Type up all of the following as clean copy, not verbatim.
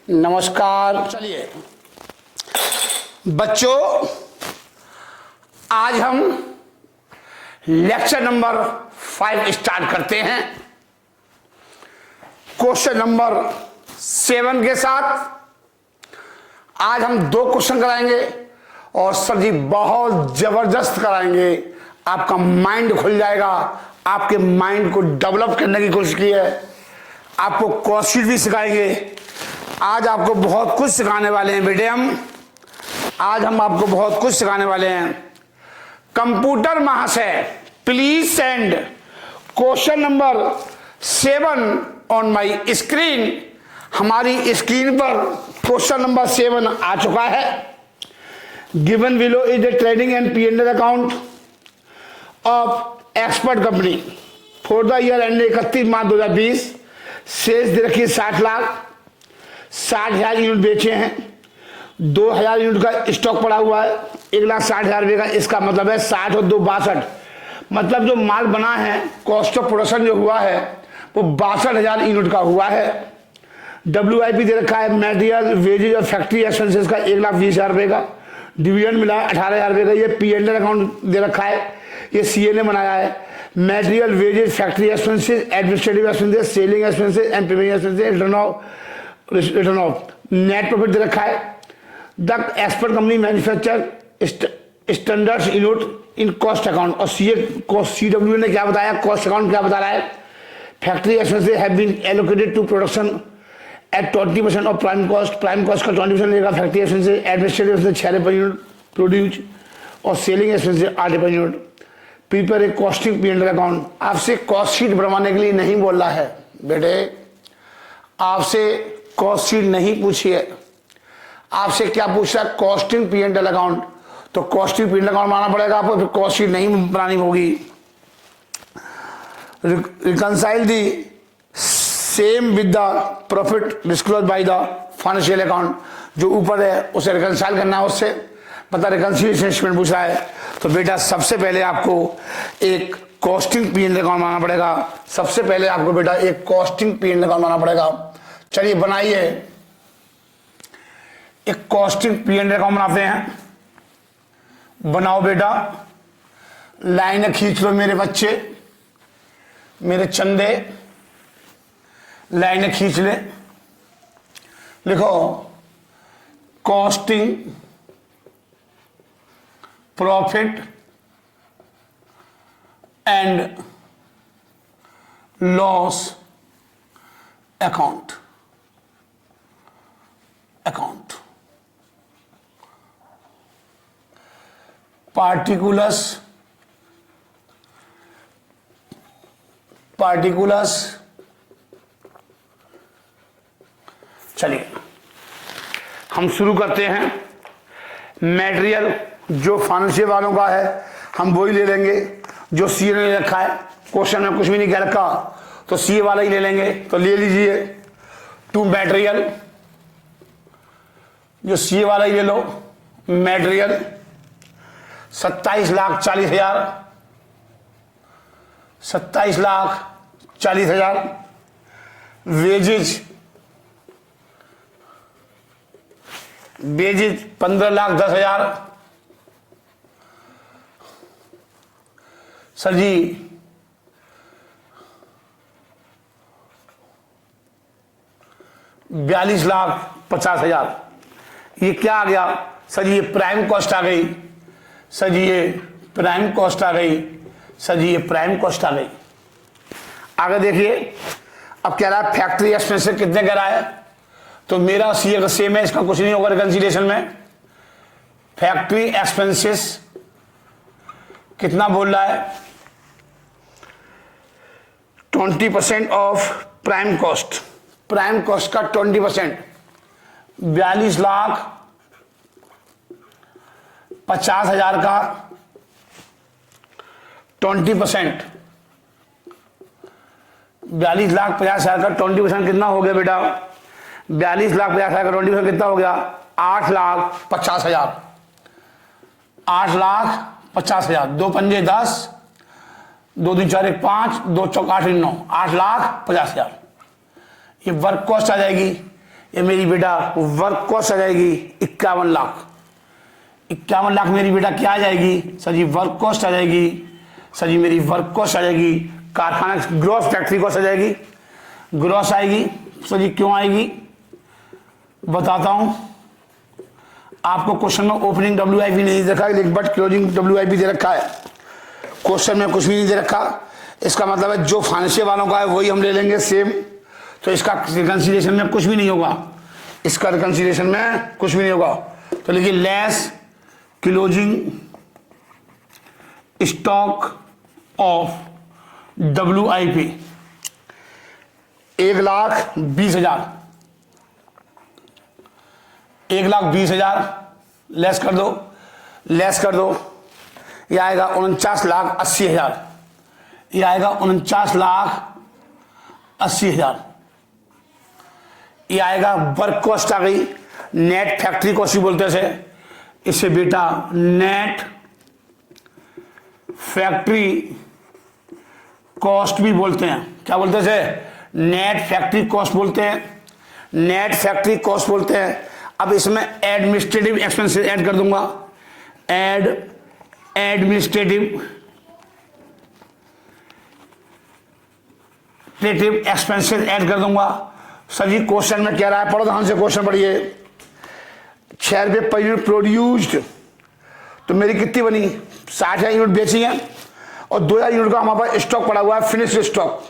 नमस्कार। चलिए बच्चों, आज हम लेक्चर नंबर 5 स्टार्ट करते हैं। क्वेश्चन नंबर 7 के साथ आज हम 2 क्वेश्चन कराएंगे और सर जी बहुत जबरदस्त कराएंगे। आपका माइंड खुल जाएगा। आपके माइंड को डेवलप करने की कोशिश की है। आपको क्वेश्चन भी सिखाएंगे। आज आपको बहुत कुछ सिखाने वाले हैं बेटे। आज हम आपको बहुत कुछ सिखाने वाले हैं। कंप्यूटर महाशय, please send question number 7 on my screen. हमारी स्क्रीन पर क्वेश्चन नंबर 7 आ चुका है। Given below is the trading and P&L account of expert company for the year end 31 March 2020। Sales दे रखी 60 लाख, 60,000 यूनिट बेचे हैं। 2,000 यूनिट का स्टॉक पड़ा हुआ है। 1,60,000 रुपये का। इसका मतलब है 60 और 2 62। मतलब जो माल बना है, कॉस्ट ऑफ प्रोडक्शन जो हुआ है वो 62,000 यूनिट का हुआ है। WIP दे रखा है, मटेरियल वेजेज और फैक्ट्री एक्सपेंसेस का 1,20,000 रुपये का। डिविडेंड मिला है 18,000 रुपये का। ये P&L अकाउंट दे रखा है, ये CA ने बनाया है। Material wages factory expenses, administrative expenses, selling expenses and premium expenses, return of net profit दे रखा है। The expert company manufacture standards unit in cost account. और CW ने क्या बताया, कॉस्ट अकाउंट क्या बता रहा है। Factory expenses have been allocated to production at 20% of prime cost. Prime cost का 20% लेगा फैक्ट्री एक्सपेंसेस। एडमिनिस्ट्रेटिव एक्सपेंसेस 6 रुपये यूनिट प्रोड्यूस और सेलिंग एक्सपेंसेस 8 रुपये unit. Prepare a costing P&L account. आपसे कॉस्ट शीट बनवाने के लिए नहीं बोल रहा है बेटे। आपसे कॉस्ट शीट नहीं पूछी है। आपसे क्या पूछ रहा है, कॉस्टिंग P&L अकाउंट। तो कॉस्टिंग P&L अकाउंट बनाना पड़ेगा आपको, फिर कॉस्ट शीट नहीं बनानी होगी। Reconcile the same with the profit disclose by the financial account. जो ऊपर है उसे रिकंसाइल करना है उससे। पता रिकंसिलिएशन स्टेटमेंट पूछ रहा है। तो बेटा सबसे पहले आपको एक कॉस्टिंग P&L अकाउंट बनाना पड़ेगा। सबसे पहले आपको बेटा एक कॉस्टिंग P&L अकाउंट बनाना पड़ेगा। चलिए बनाइए, एक कॉस्टिंग P&L अकाउंट बनाते हैं। बनाओ बेटा, लाइन खींच लो मेरे बच्चे, मेरे चंदे, लाइन खींच ले। लिखो costing profit and loss account. Particulars चलिए हम शुरू करते हैं। मटेरियल जो फाइनेंशियल वालों का है हम वही ले लेंगे जो CA ने ले रखा है। क्वेश्चन में कुछ भी नहीं कह रखा तो CA वाला ही ले लेंगे। तो ले लीजिए टू मटेरियल, जो CA वाला ही ले लो। मटेरियल 27,40,000, 27,40,000। वेजेज 15,10,000। सर जी 42,50,000। ये क्या आ गया सर जी, ये प्राइम कॉस्ट आ गई। सर जी ये प्राइम कॉस्ट आ गई। सर जी ये प्राइम कॉस्ट आ गई। आगे देखिए, अब कह रहा है फैक्ट्री एक्सपेंसेस कितने कह रहा है। तो मेरा CA का सेम है, इसका कुछ नहीं होगा रिकंसिलिएशन में। फैक्ट्री एक्सपेंसेस कितना बोल रहा है, 20% of prime cost. Prime cost का 20%, 42,50,000 का 20%, 42,50,000 का 20% कितना हो गया बेटा। 42,50,000 का 20% कितना हो गया, 8,50,000। 8,50,000, 2 पंजे 10, 2 दूनी 4 1 5, 2 चौक 8 9, 8,50,000। ये वर्क कॉस्ट आ जाएगी। ये मेरी बेटा वर्क कॉस्ट आ जाएगी 51 लाख। 51 लाख मेरी बेटा क्या आ जाएगी सर जी, वर्क कॉस्ट आ जाएगी सर जी, मेरी वर्क कॉस्ट आ जाएगी, कारखाना ग्रॉस फैक्ट्री कॉस्ट आ जाएगी, ग्रॉस आएगी सर जी। क्यों आएगी बताता हूं आपको। क्वेश्चन में ओपनिंग WIP नहीं दे रखा है, बट क्लोजिंग WIP दे रखा है। क्वेश्चन में कुछ भी नहीं दे रखा, इसका मतलब है जो फाइनेंशियल वालों का है वही हम ले लेंगे सेम। तो इसका रिकंसिलिएशन में कुछ भी नहीं होगा, इसका रिकंसिलिएशन में कुछ भी नहीं होगा। तो लिखिए less closing stock of WIP 1,20,000, 1,20,000 less कर दो, लेस कर दो, यह आएगा 49,80,000, यह आएगा 49,80,000, यह आएगा वर्क कॉस्ट आ गई, नेट फैक्ट्री कॉस्ट ही बोलते थे इसे बेटा, नेट फैक्ट्री कॉस्ट भी बोलते हैं। क्या बोलते थे? नेट फैक्ट्री कॉस्ट बोलते हैं, नेट फैक्ट्री कॉस्ट बोलते हैं। अब इसमें एडमिनिस्ट्रेटिव एक्सपेंसेस ऐड कर दूंगा, एडमिनिस्ट्रेटिव एक्सपेंसेस ऐड कर दूंगा। सर जी क्वेश्चन में कह रहा है, पढ़ो ध्यान से क्वेश्चन पढ़िए। 6 रुपये पर यूनिट प्रोड्यूस्ड, तो मेरी कितनी बनी? 60,000 यूनिट बेची है और 2,000 यूनिट का हमारे पास स्टॉक पड़ा हुआ है, फिनिश्ड स्टॉक।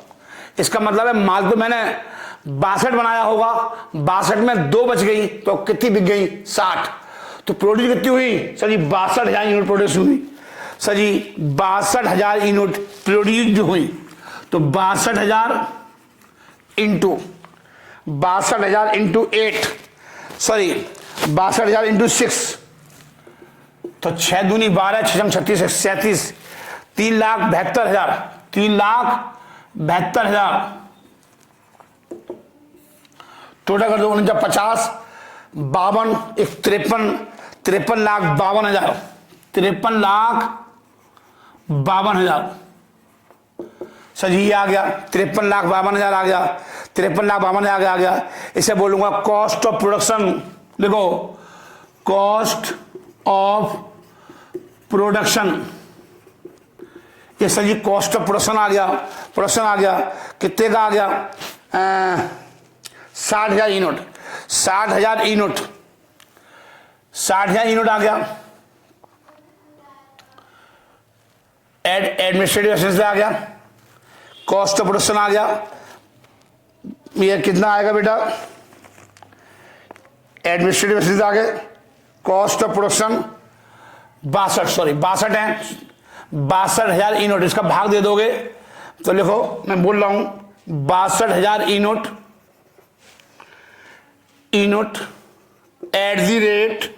इसका मतलब है माल तो मैंने 62 बनाया होगा, 62 में 2 बच गई तो कितनी बिक गई? 60। तो प्रोड्यूस कितनी हुई सर जी? 62,000 यूनिट प्रोड्यूस हुई सर जी, 62,000 यूनिट प्रोड्यूस हुई। तो 62,000 इंटू 8, सॉरी 62,000 इंटू 6, तो 6 दूनी 12, 6 36, 37, 3,72,000, 3,72,000 टोटल कर दो। 49, 52, 53, 53,52,000, 53,52,000 सर जी ये आ गया, 53,52,000 आ गया, 53,52,000 आ गया। इसे बोलूंगा कॉस्ट ऑफ प्रोडक्शन। देखो कॉस्ट ऑफ प्रोडक्शन, ये sir ji cost of production आ गया, प्रोडक्शन आ गया, कितने का आ गया? 60,000 यूनिट, 60,000 यूनिट, 60,000 यूनिट आ गया। एडमिनिस्ट्रेटिव एक्सपेंस आ गया, कॉस्ट ऑफ प्रोडक्शन आ गया। ये कितना आएगा बेटा? एडमिनिस्ट्रेटिव एक्सपेंस आ गए, कॉस्ट ऑफ प्रोडक्शन 62 है, 62,000 यूनिट। इसका भाग दे दोगे तो लिखो, मैं बोल रहा हूं 62,000 unit at the rate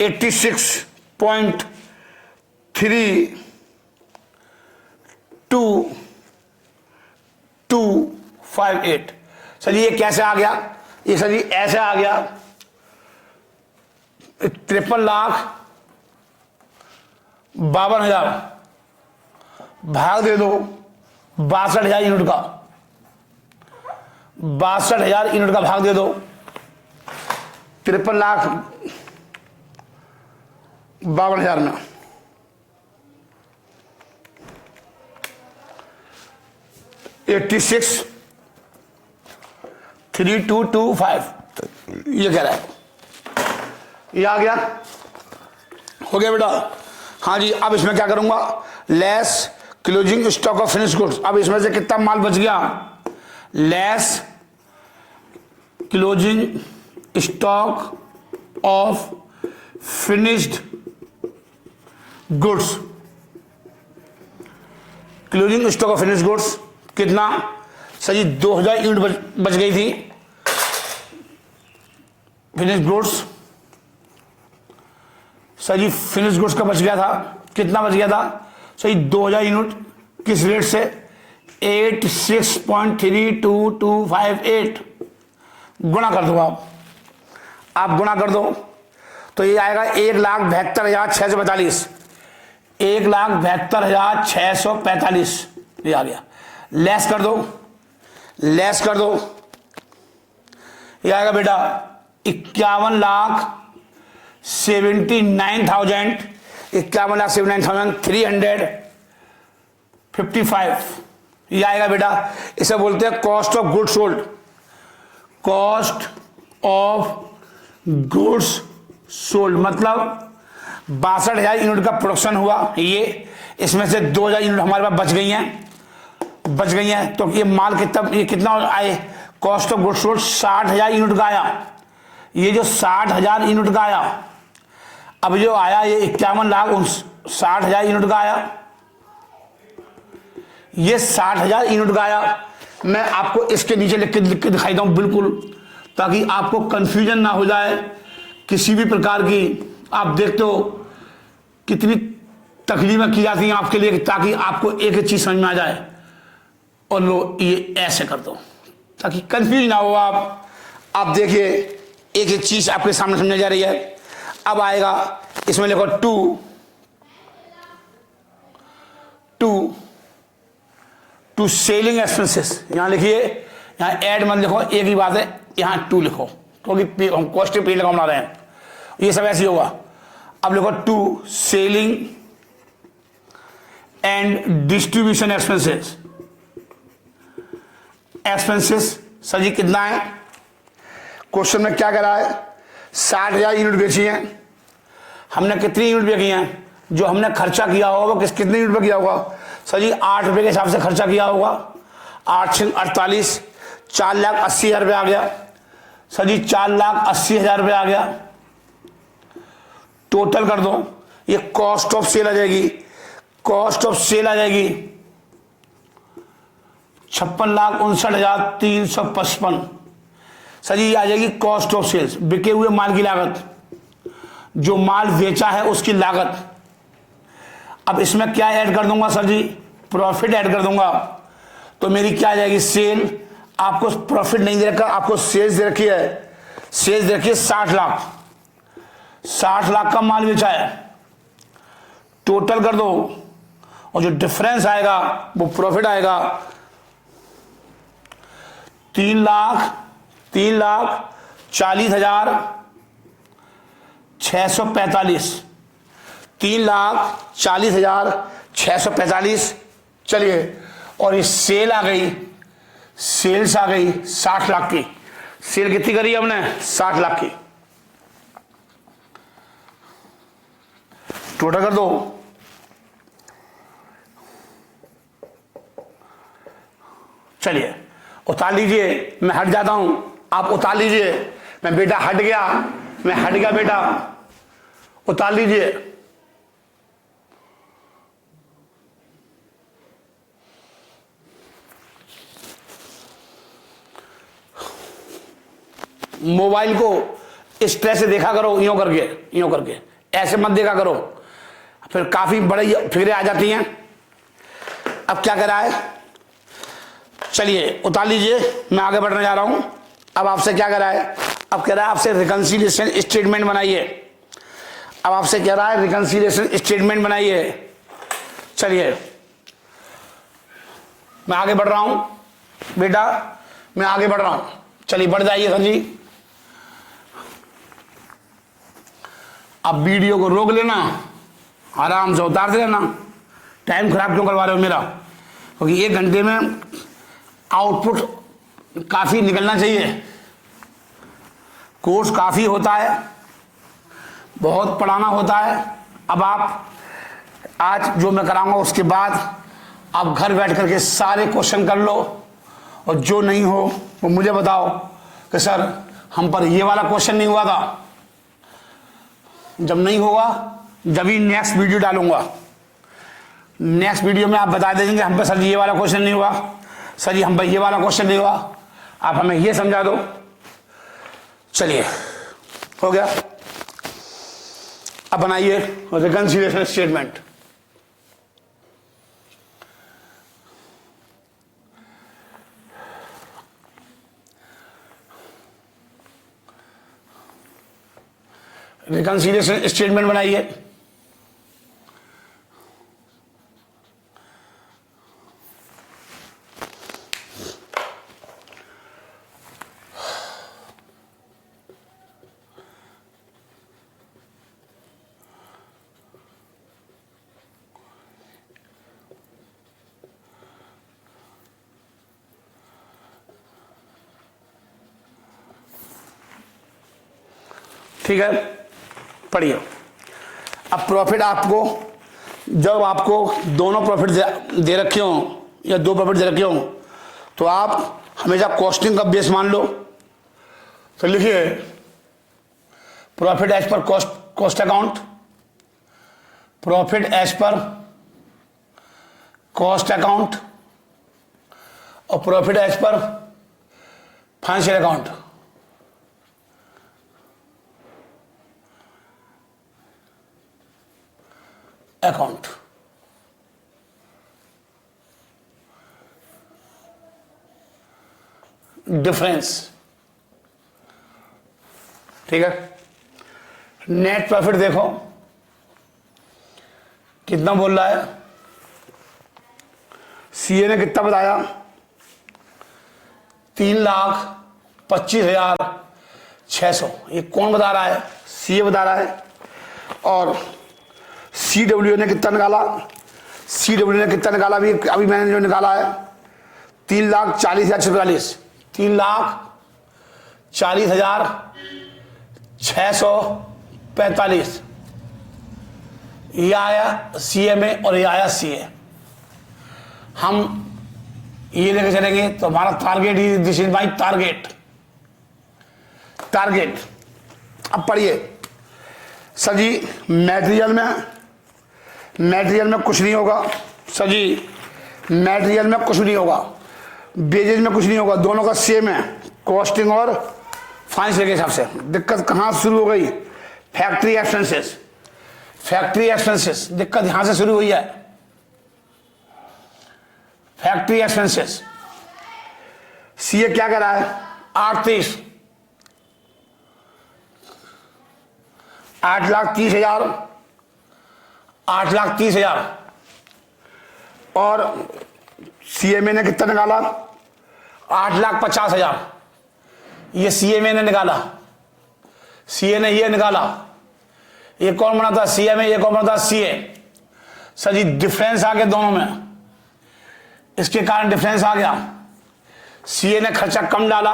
86.3258। Sir ji ये कैसे आ गया? ये सर जी ऐसे आ गया, 53,52,000 भाग दे दो 62,000 यूनिट का, 62,000 यूनिट का भाग दे दो 53,52,000 में। एट्टी 86.3225 ये कह रहा है, ये आ गया, हो गया बेटा। हाँ जी, अब इसमें क्या करूंगा? Less closing stock of finish goods. अब इसमें से कितना माल बच गया? Less closing stock of finished goods, closing stock of finished goods कितना? सर जी 2,000 यूनिट बच गई थी फिनिश्ड गुड्स। सर जी फिनिश्ड गुड्स का बच गया था, कितना बच गया था? सही 2,000 यूनिट। किस रेट से? 86.32258। गुणा कर दो आप गुणा कर दो तो ये आएगा 1,72,645, 1,72,645 ये आ गया। लेस कर दो, लेस कर दो, ये आएगा बेटा 51,79,000 51,79,355। ये आएगा बेटा, इसे बोलते हैं cost of goods sold. Cost of goods sold मतलब 62,000 यूनिट का प्रोडक्शन हुआ, ये इसमें से 2,000 यूनिट हमारे पास बच गई हैं। तो ये माल कितना आए, cost of goods sold 60,000 unit का आया। ये जो 60,000 यूनिट का आया, अब जो आया ये 51,60,000 यूनिट का आया, ये 60,000 यूनिट का आया। मैं आपको इसके नीचे लिख के दिखाई दूं बिल्कुल, ताकि आपको कंफ्यूजन ना हो जाए किसी भी प्रकार की। आप देखते हो कितनी तकलीफें की जाती हैं आपके लिए, ताकि आपको एक चीज समझ में आ जाए, और लो ये ऐसे कर दो ताकि कंफ्यूज ना हो आप देखिए एक एक चीज आपके सामने समझा जा रही है। अब आएगा इसमें लिखो टू सेलिंग एक्सपेंसेस। यहां लिखिए, यहां ऐड मत लिखो, एक ही बात है, यहां टू लिखो, क्योंकि हम कॉस्ट पे लगा बना रहे हैं, ये सब ऐसे ही होगा। अब लिखो to selling and distribution expenses. Sir ji कितना है, क्वेश्चन में क्या कह रहा है, 60,000 यूनिट बेची हैं, हमने कितनी यूनिट बेची हैं, जो हमने खर्चा किया होगा वो कितने यूनिट पे किया होगा। सर जी 8 रुपए के हिसाब से खर्चा किया होगा, 8 6 48, 4,80,000 रुपये आ गया। सर जी 4,80,000 रुपये आ गया, टोटल कर दो, ये कॉस्ट ऑफ सेल आ जाएगी। 56,59,355। सर जी आ जाएगी कॉस्ट ऑफ सेल्स, बिके हुए माल की लागत, जो माल बेचा है उसकी लागत। अब इसमें क्या ऐड कर दूंगा सर जी, प्रॉफिट ऐड कर दूंगा, तो मेरी क्या आ जाएगी सेल। आपको प्रॉफिट नहीं दे रखा, आपको सेल्स दे रखी है। सेल्स दे रखी है 60 लाख, 60 लाख का माल बेचा है, टोटल कर दो, और जो डिफरेंस आएगा वो प्रॉफिट आएगा 3,40,645। 3,40,645। चलिए, और ये सेल आ गई, सेल्स आ गई 60 लाख की। सेल कितनी करी हमने, 60 लाख की, टोटल कर दो। चलिए उतार लीजिए, मैं हट जाता हूं, आप उतार लीजिए। मैं बेटा हट गया, मैं हट गया बेटा, उतार लीजिए। मोबाइल को इस तरह से देखा करो, यूं करके ऐसे मत देखा करो, फिर काफी बड़ी फिक्रें आ जाती हैं। अब क्या कर रहा है, चलिए उतार लीजिए, मैं आगे बढ़ने जा रहा हूं। अब आपसे क्या कर रहा है, अब कह रहा है आपसे रिकंसिलिएशन स्टेटमेंट बनाइए। अब आपसे कह रहा है रिकंसिलिएशन स्टेटमेंट बनाइए। चलिए मैं आगे बढ़ रहा हूं बेटा, मैं आगे बढ़ रहा हूं, चलिए बढ़ जाइए सर जी। अब वीडियो को रोक लेना, आराम से उतार देना, टाइम खराब क्यों करवा रहे हो मेरा, क्योंकि 1 घंटे में आउटपुट काफी निकलना चाहिए। कोर्स काफी होता है, बहुत पढ़ाना होता है। अब आप आज जो मैं कराऊंगा उसके बाद आप घर बैठ करके सारे क्वेश्चन कर लो, और जो नहीं हो वो मुझे बताओ कि सर हम पर ये वाला क्वेश्चन नहीं हुआ था। जब नहीं होगा जब ही नेक्स्ट वीडियो डालूंगा, नेक्स्ट वीडियो में आप बता देंगे हम पे सर जी ये वाला क्वेश्चन नहीं हुआ, सर जी हम पे ये वाला क्वेश्चन नहीं हुआ, आप हमें ये समझा दो। चलिए हो गया, अब बनाइए रिकंसिलिएशन स्टेटमेंट। रिकंसिलिएशन स्टेटमेंट बनाइए। ठीक है, पढ़िए। अब प्रॉफिट आपको, जब आपको दोनों प्रॉफिट दे रखे हों या दो प्रॉफिट दे रखे हों तो आप हमेशा कॉस्टिंग का बेस मान लो। तो लिखिए profit as per cost account, profit as per cost account और profit as per financial account. Difference, ठीक है। नेट प्रॉफिट देखो कितना बोल रहा है, सीए ने कितना बताया, 3,25,600। ये कौन बता रहा है, सीए बता रहा है। और सीडब्ल्यू ने कितना निकाला, सीडब्ल्यू ने कितना निकाला अभी मैंने जो निकाला है 3,40,645, 3,40,645 ये आया सीए में और ये आया सीए। हम ये लेके चलेंगे तो हमारा target, this is my target. अब पढ़िए सर जी, मटेरियल में कुछ नहीं होगा सर जी, मटेरियल में कुछ नहीं होगा, बेजेज में कुछ नहीं होगा, दोनों का सेम है कॉस्टिंग और फाइनेंशियल के हिसाब से। दिक्कत कहाँ शुरू हो गई, फैक्ट्री एक्सपेंसेस, दिक्कत यहां से शुरू हुई है। फैक्ट्री एक्सपेंसेस सीए क्या कर रहा है, 8,30,000 और सीएमए ने कितना निकाला, 8,50,000। ये सीएमए ने निकाला, सीए ने ये निकाला। ये कौन बना था, सीएमए, ये कौन बना था, सीए। सर जी डिफरेंस आ गया दोनों में, इसके कारण डिफरेंस आ गया। सीए ने खर्चा कम डाला,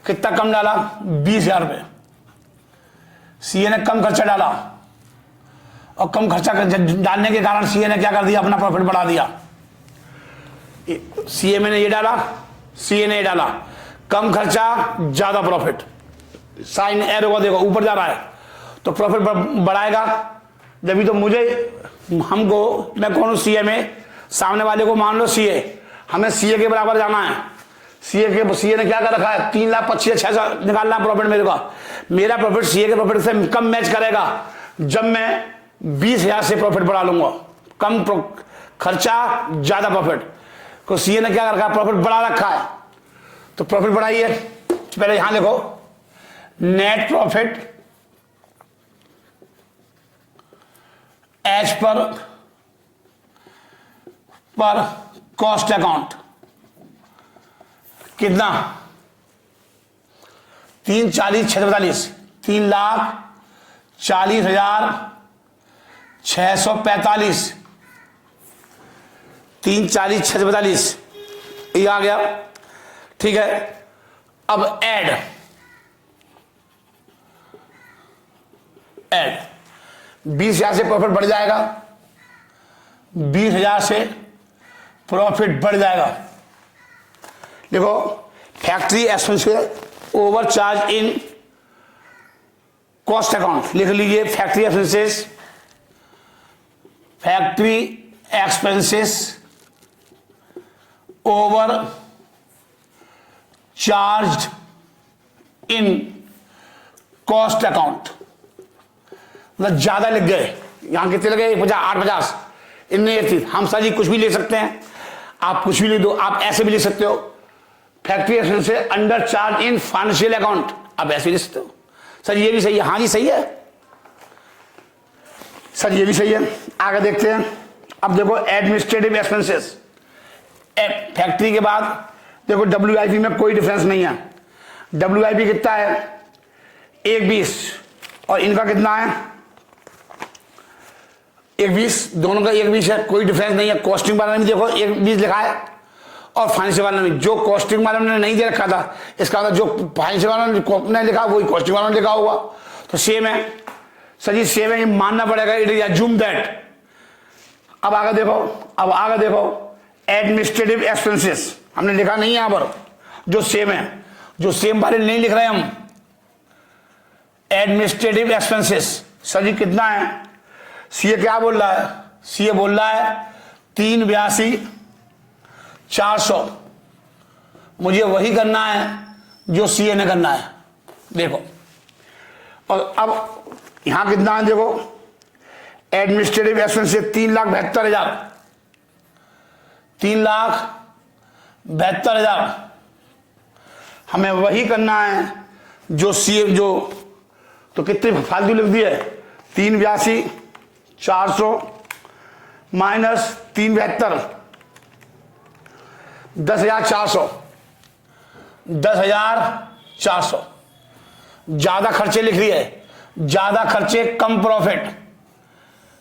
कितना कम डाला, 20,000 रुपये। सीए ने कम खर्चा डाला और कम खर्चा डालने के कारण सीए ने क्या कर दिया, अपना प्रॉफिट बढ़ा दिया। सीएमए ने ये डाला, सीए ने ये डाला, कम खर्चा ज्यादा प्रॉफिट, साइन एरो को देखो ऊपर जा रहा है तो प्रॉफिट बढ़ाएगा। जब तो हमको, मैं कौन हूं, सीएमए, सामने वाले को मान लो सीए, हमें सीए के बराबर जाना है। सीए ने क्या कर रखा है, 3,25,600 निकालना प्रॉफिट मेरे का। मेरा प्रॉफिट सीए के प्रॉफिट से कम मैच करेगा जब मैं 20,000 से प्रॉफिट बढ़ा लूंगा, कम खर्चा ज्यादा प्रॉफिट। तो सीए ने क्या कर रखा है, प्रॉफिट बढ़ा रखा है, तो प्रॉफिट बढ़ाइए। पहले यहां देखो net profit as per cost account कितना, 3,40,645, 3,40,645, 3,40,645 ये आ गया, ठीक है। अब ऐड 20,000 से प्रॉफिट बढ़ जाएगा, 20,000 से प्रॉफिट बढ़ जाएगा। देखो factory expenses over charge in cost account लिख लीजिए, factory expenses over charge in cost account, मतलब ज्यादा लिख गए। यहां कितने लगे, 50, इनने ये थी। हम सर जी कुछ भी ले सकते हैं, आप कुछ भी लिख दो, आप ऐसे भी लिख सकते हो, फैक्ट्री एक्सपेंस से under charge in financial account, आप ऐसे भी लिख सकते हो। सर ये भी सही है, हाँ जी सही है सर, ये भी सही है। आगे देखते हैं। अब देखो एडमिनिस्ट्रेटिव एक्सपेंसेस, फैक्ट्री के बाद देखो WIP में कोई डिफरेंस नहीं है। WIP कितना है, 1,20 और इनका कितना है, 1,20, दोनों का 1,20 है, कोई डिफरेंस नहीं है। कॉस्टिंग वाले में देखो 1,20 लिखा है और फाइनेंशियल वाले में, जो कॉस्टिंग वाले ने नहीं दे रखा था, इसका मतलब जो फाइनेंशियल वाले ने लिखा वही कॉस्टिंग वाले ने लिखा होगा, तो सेम है सर जी, सेम है, ये मानना पड़ेगा, इट इज अज्यूम दैट। अब आगे देखो, अब आगे देखो, एडमिनिस्ट्रेटिव एक्सपेंसेस हमने लिखा नहीं है यहां पर, जो सेम है, जो सेम वाले नहीं लिख रहे हम। एडमिनिस्ट्रेटिव एक्सपेंसेस सर जी कितना है, सीए क्या बोल रहा है, सीए बोल रहा है 382,400। मुझे वही करना है जो सीए ने करना है। देखो, और अब यहां कितना है, देखो एडमिनिस्ट्रेटिव एक्सपेंसेस 3,72,000, 3,72,000। हमें वही करना है जो सीए, जो तो कितने फालतू लिख दिए, 382,400 माइनस 372, 10,400, 10,400। ज्यादा खर्चे लिख लिए, ज्यादा खर्चे कम प्रॉफिट,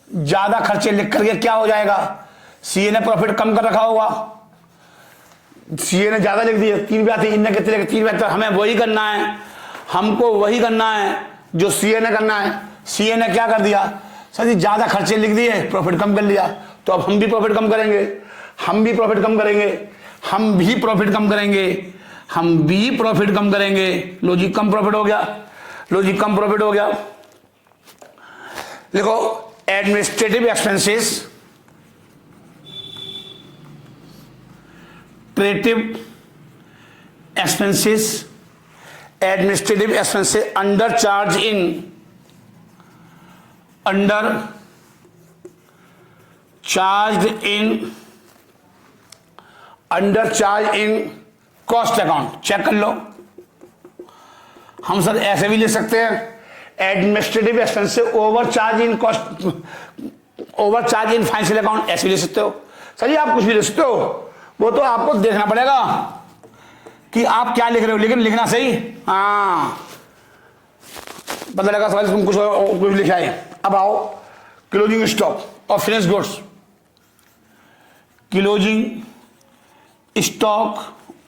ज्यादा खर्चे लिख करके क्या हो जाएगा, सीए ने प्रॉफिट कम कर रखा होगा, सीए ने ज्यादा लिख दिए 382, इनने कितने लिखे 372। हमें वही करना है, हमको वही करना है जो सीए ने करना है। सीए ने क्या कर दिया सर जी, ज्यादा खर्चे लिख दिए, प्रॉफिट कम कर लिया, तो अब हम भी प्रॉफिट कम करेंगे, हम भी प्रॉफिट कम करेंगे, हम भी प्रॉफिट कम करेंगे, हम भी प्रॉफिट कम करेंगे। लो जी कम प्रॉफिट हो गया, लो जी कम प्रॉफिट हो गया। देखो administrative expenses, administrative expenses under charge in cost account. Check कर लो, हम सर ऐसे भी ले सकते हैं, administrative expenses over charge in cost, over charge in financial account, ऐसे भी ले सकते हो। सर जी आप कुछ भी ले सकते हो, वो तो आपको देखना पड़ेगा कि आप क्या लिख रहे हो, लेकिन लिखना सही। हाँ पता लगा सवाल, तुम कुछ लिखा है। अब आओ closing stock of finished goods, closing stock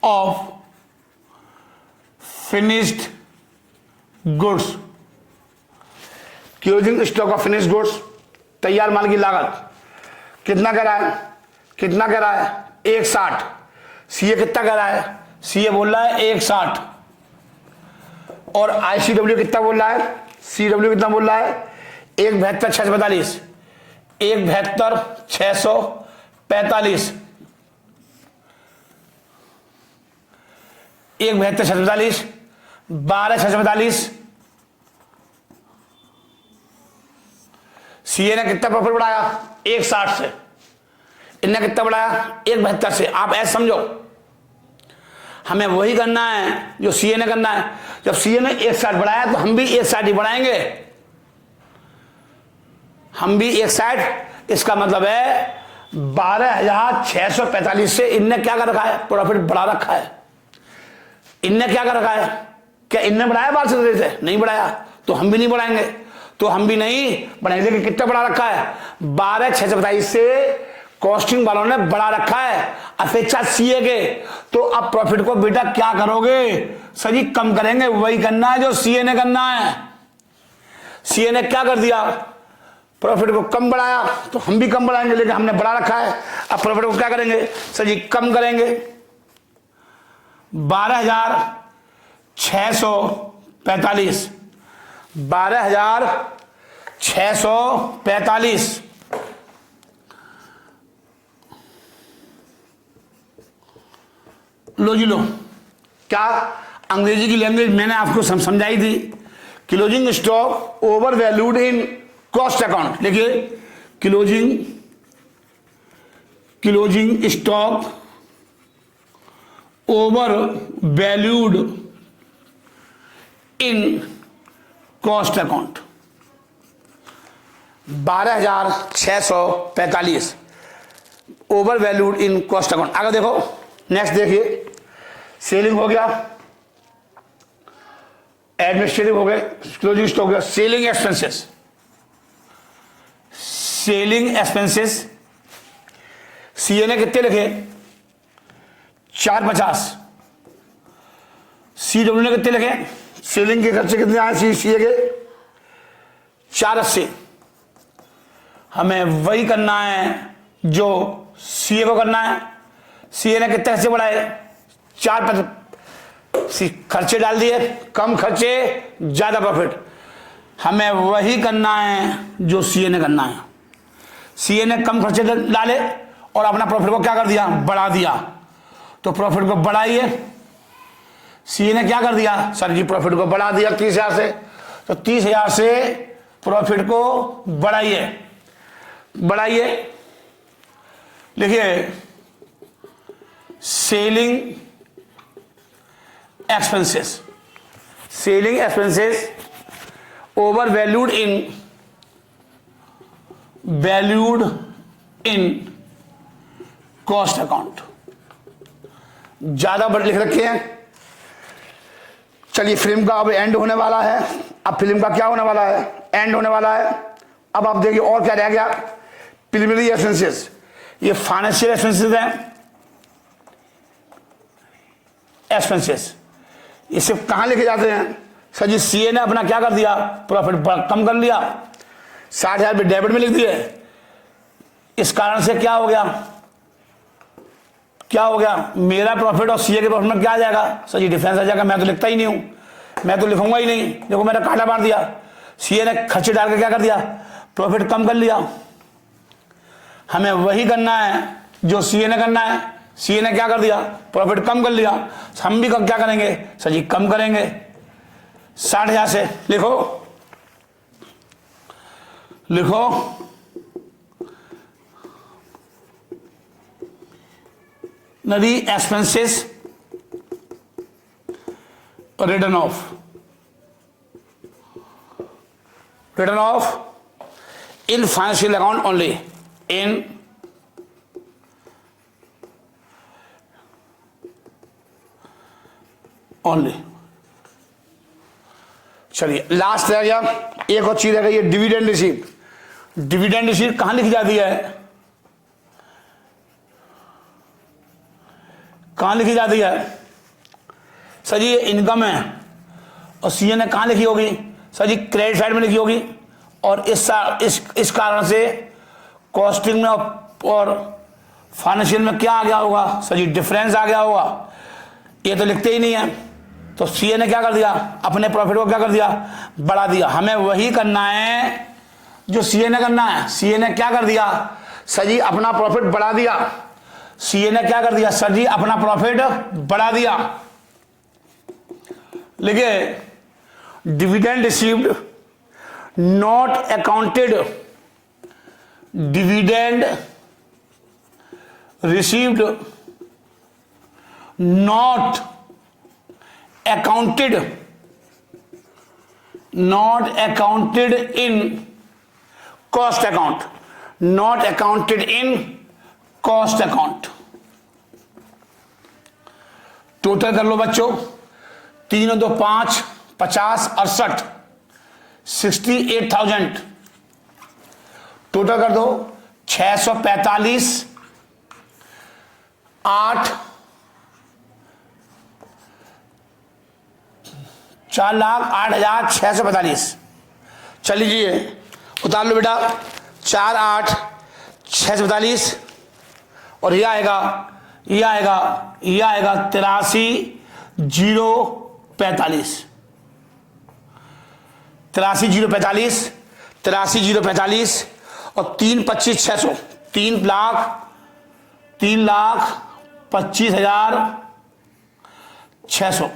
of finished goods, closing stock of finished goods, तैयार माल की लागत कितना कह रहा है, कितना कह रहा है 160। सीए कितना कह रहा है, सीए बोल रहा है 160, और आईसीडब्ल्यू कितना बोल रहा है, सीडब्ल्यू कितना बोल रहा है 172,645, 172,645, 172,645, 12,645। सीए ने कितना प्रॉफिट बढ़ाया 160 से, इनने कितना बढ़ाया 172 से। आप ऐसे समझो, हमें वही करना है जो सीए ने करना है। जब सीए ने 160 बढ़ाया तो हम भी 160 ही बढ़ाएंगे, हम भी 160। इसका मतलब है 12,645 से इनने क्या कर रखा है, प्रॉफिट बढ़ा रखा है। इनने क्या कर रखा है, क्या इनने बढ़ाया 12 से, नहीं बढ़ाया, तो हम भी नहीं बढ़ाएंगे, तो हम भी नहीं बढ़ाएंगे। लेकिन कितना बढ़ा रखा है 12,645 से कॉस्टिंग वालों ने बढ़ा रखा है अपेक्षा सीए के। तो अब प्रॉफिट को बेटा क्या करोगे सर जी, कम करेंगे। वही करना है जो सीए ने करना है। सीए ने क्या कर दिया, प्रॉफिट को कम बढ़ाया, तो हम भी कम बढ़ाएंगे, लेकिन हमने बढ़ा रखा है। अब प्रॉफिट को क्या करेंगे सर जी, कम करेंगे। 12,645, 12,645। लो जी लो, क्या अंग्रेजी की लैंग्वेज मैंने आपको समझाई थी। Closing stock over valued in cost account, देखिए closing stock over valued in cost account 12,645 over valued in cost account. आगे देखो, नेक्स्ट देखिए, सेलिंग हो गया, एडमिनिस्ट्रेटिव हो गए, क्लोजिंग स्टॉक हो गया। Selling expenses, selling expenses CA ने कितने लिखे 450, सीडब्ल्यू ने कितने लिखे, सेलिंग के खर्चे कितने आए सीए के 480। हमें वही करना है जो सीए को करना है। सीए ने कितने हिस्से बढ़ाए? 4। खर्चे डाल दिए, कम खर्चे ज्यादा प्रॉफिट। हमें वही करना है जो सीए ने करना है। सीए ने कम खर्चे डाले और अपना प्रॉफिट को क्या कर दिया? बढ़ा दिया। तो प्रॉफिट को बढ़ाइए। सीए ने क्या कर दिया? सर जी प्रॉफिट को बढ़ा दिया 30,000 से, तो 30,000 से प्रॉफिट को बढ़ाइए। लिखिए selling expenses. Selling expenses over valued in cost account. ज्यादा बड़े लिख रखे हैं। चलिए फिल्म का अब एंड होने वाला है। अब फिल्म का क्या होने वाला है? एंड होने वाला है। अब आप देखिए और क्या रह गया? Preliminary expenses. ये फाइनेंशियल एक्सपेंसेस हैं। एक्सपेंसेस ये सिर्फ कहां लेके जाते हैं? सर जी सीए ने अपना क्या कर दिया? प्रॉफिट कम कर लिया, 60,000 भी डेबिट में लिख दिए। इस कारण से क्या हो गया? मेरा प्रॉफिट और सीए के प्रॉफिट में क्या आ जाएगा? सर जी डिफरेंस आ जाएगा। मैं तो लिखता ही नहीं हूं, मैं तो लिखूंगा ही नहीं। देखो मैंने काटा मार दिया। सीए ने खर्चे डाल के क्या कर दिया? प्रॉफिट कम कर लिया। हमें वही करना है जो सीए ने करना है। सीए ने क्या कर दिया? प्रॉफिट कम कर लिया। हम भी क्या करेंगे? सर जी कम करेंगे 60,000 से। लिखो नरी expenses return of in financial account only चलिए लास्ट रह गया, एक और चीज रह गई है डिविडेंड रिसीव्ड। डिविडेंड रिसीव्ड कहां लिखी जाती है? कहां लिखी जाती है? सर जी ये इनकम है और सीए ने कहां लिखी होगी? सर जी क्रेडिट साइड में लिखी होगी। और इस कारण से कॉस्टिंग में और फाइनेंशियल में क्या आ गया होगा? सर जी डिफरेंस आ गया होगा। ये तो लिखते ही नहीं है। तो सीए ने क्या कर दिया? अपने प्रॉफिट को क्या कर दिया? बढ़ा दिया। हमें वही करना है जो सीए ने करना है। सीए ने क्या कर दिया? सर जी अपना प्रॉफिट बढ़ा दिया। सीए ने क्या कर दिया? सर जी अपना प्रॉफिट बढ़ा दिया। लिखिए dividend received not accounted. Dividend received not accounted in cost account. Not accounted in cost account. Total कर लो बच्चों, 3 और 2 5, 50 68, 68,000। टोटल कर दो 645, 8, 4,08,645। चलिए उतार लो बेटा, 4,08,645 और ये आएगा 83,045। 83,045, 83,045 और 3,25,600। 3,25,600।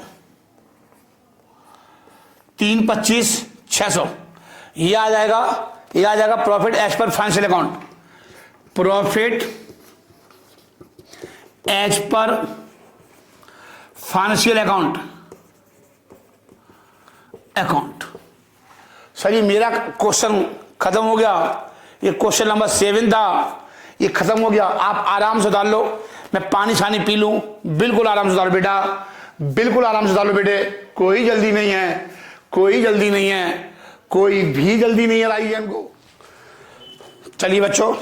3,25,600 ये आ जाएगा profit as per financial account. Profit as per financial account. Sir ये मेरा क्वेश्चन खत्म हो गया। ये क्वेश्चन नंबर 7 था, ये खत्म हो गया। आप आराम से डाल लो, मैं पानी छानी पी लूं। बिल्कुल आराम से डालो बेटा, बिल्कुल आराम से डालो बेटे। कोई जल्दी नहीं है, कोई भी जल्दी नहीं है लाइए इनको। चलिए बच्चों,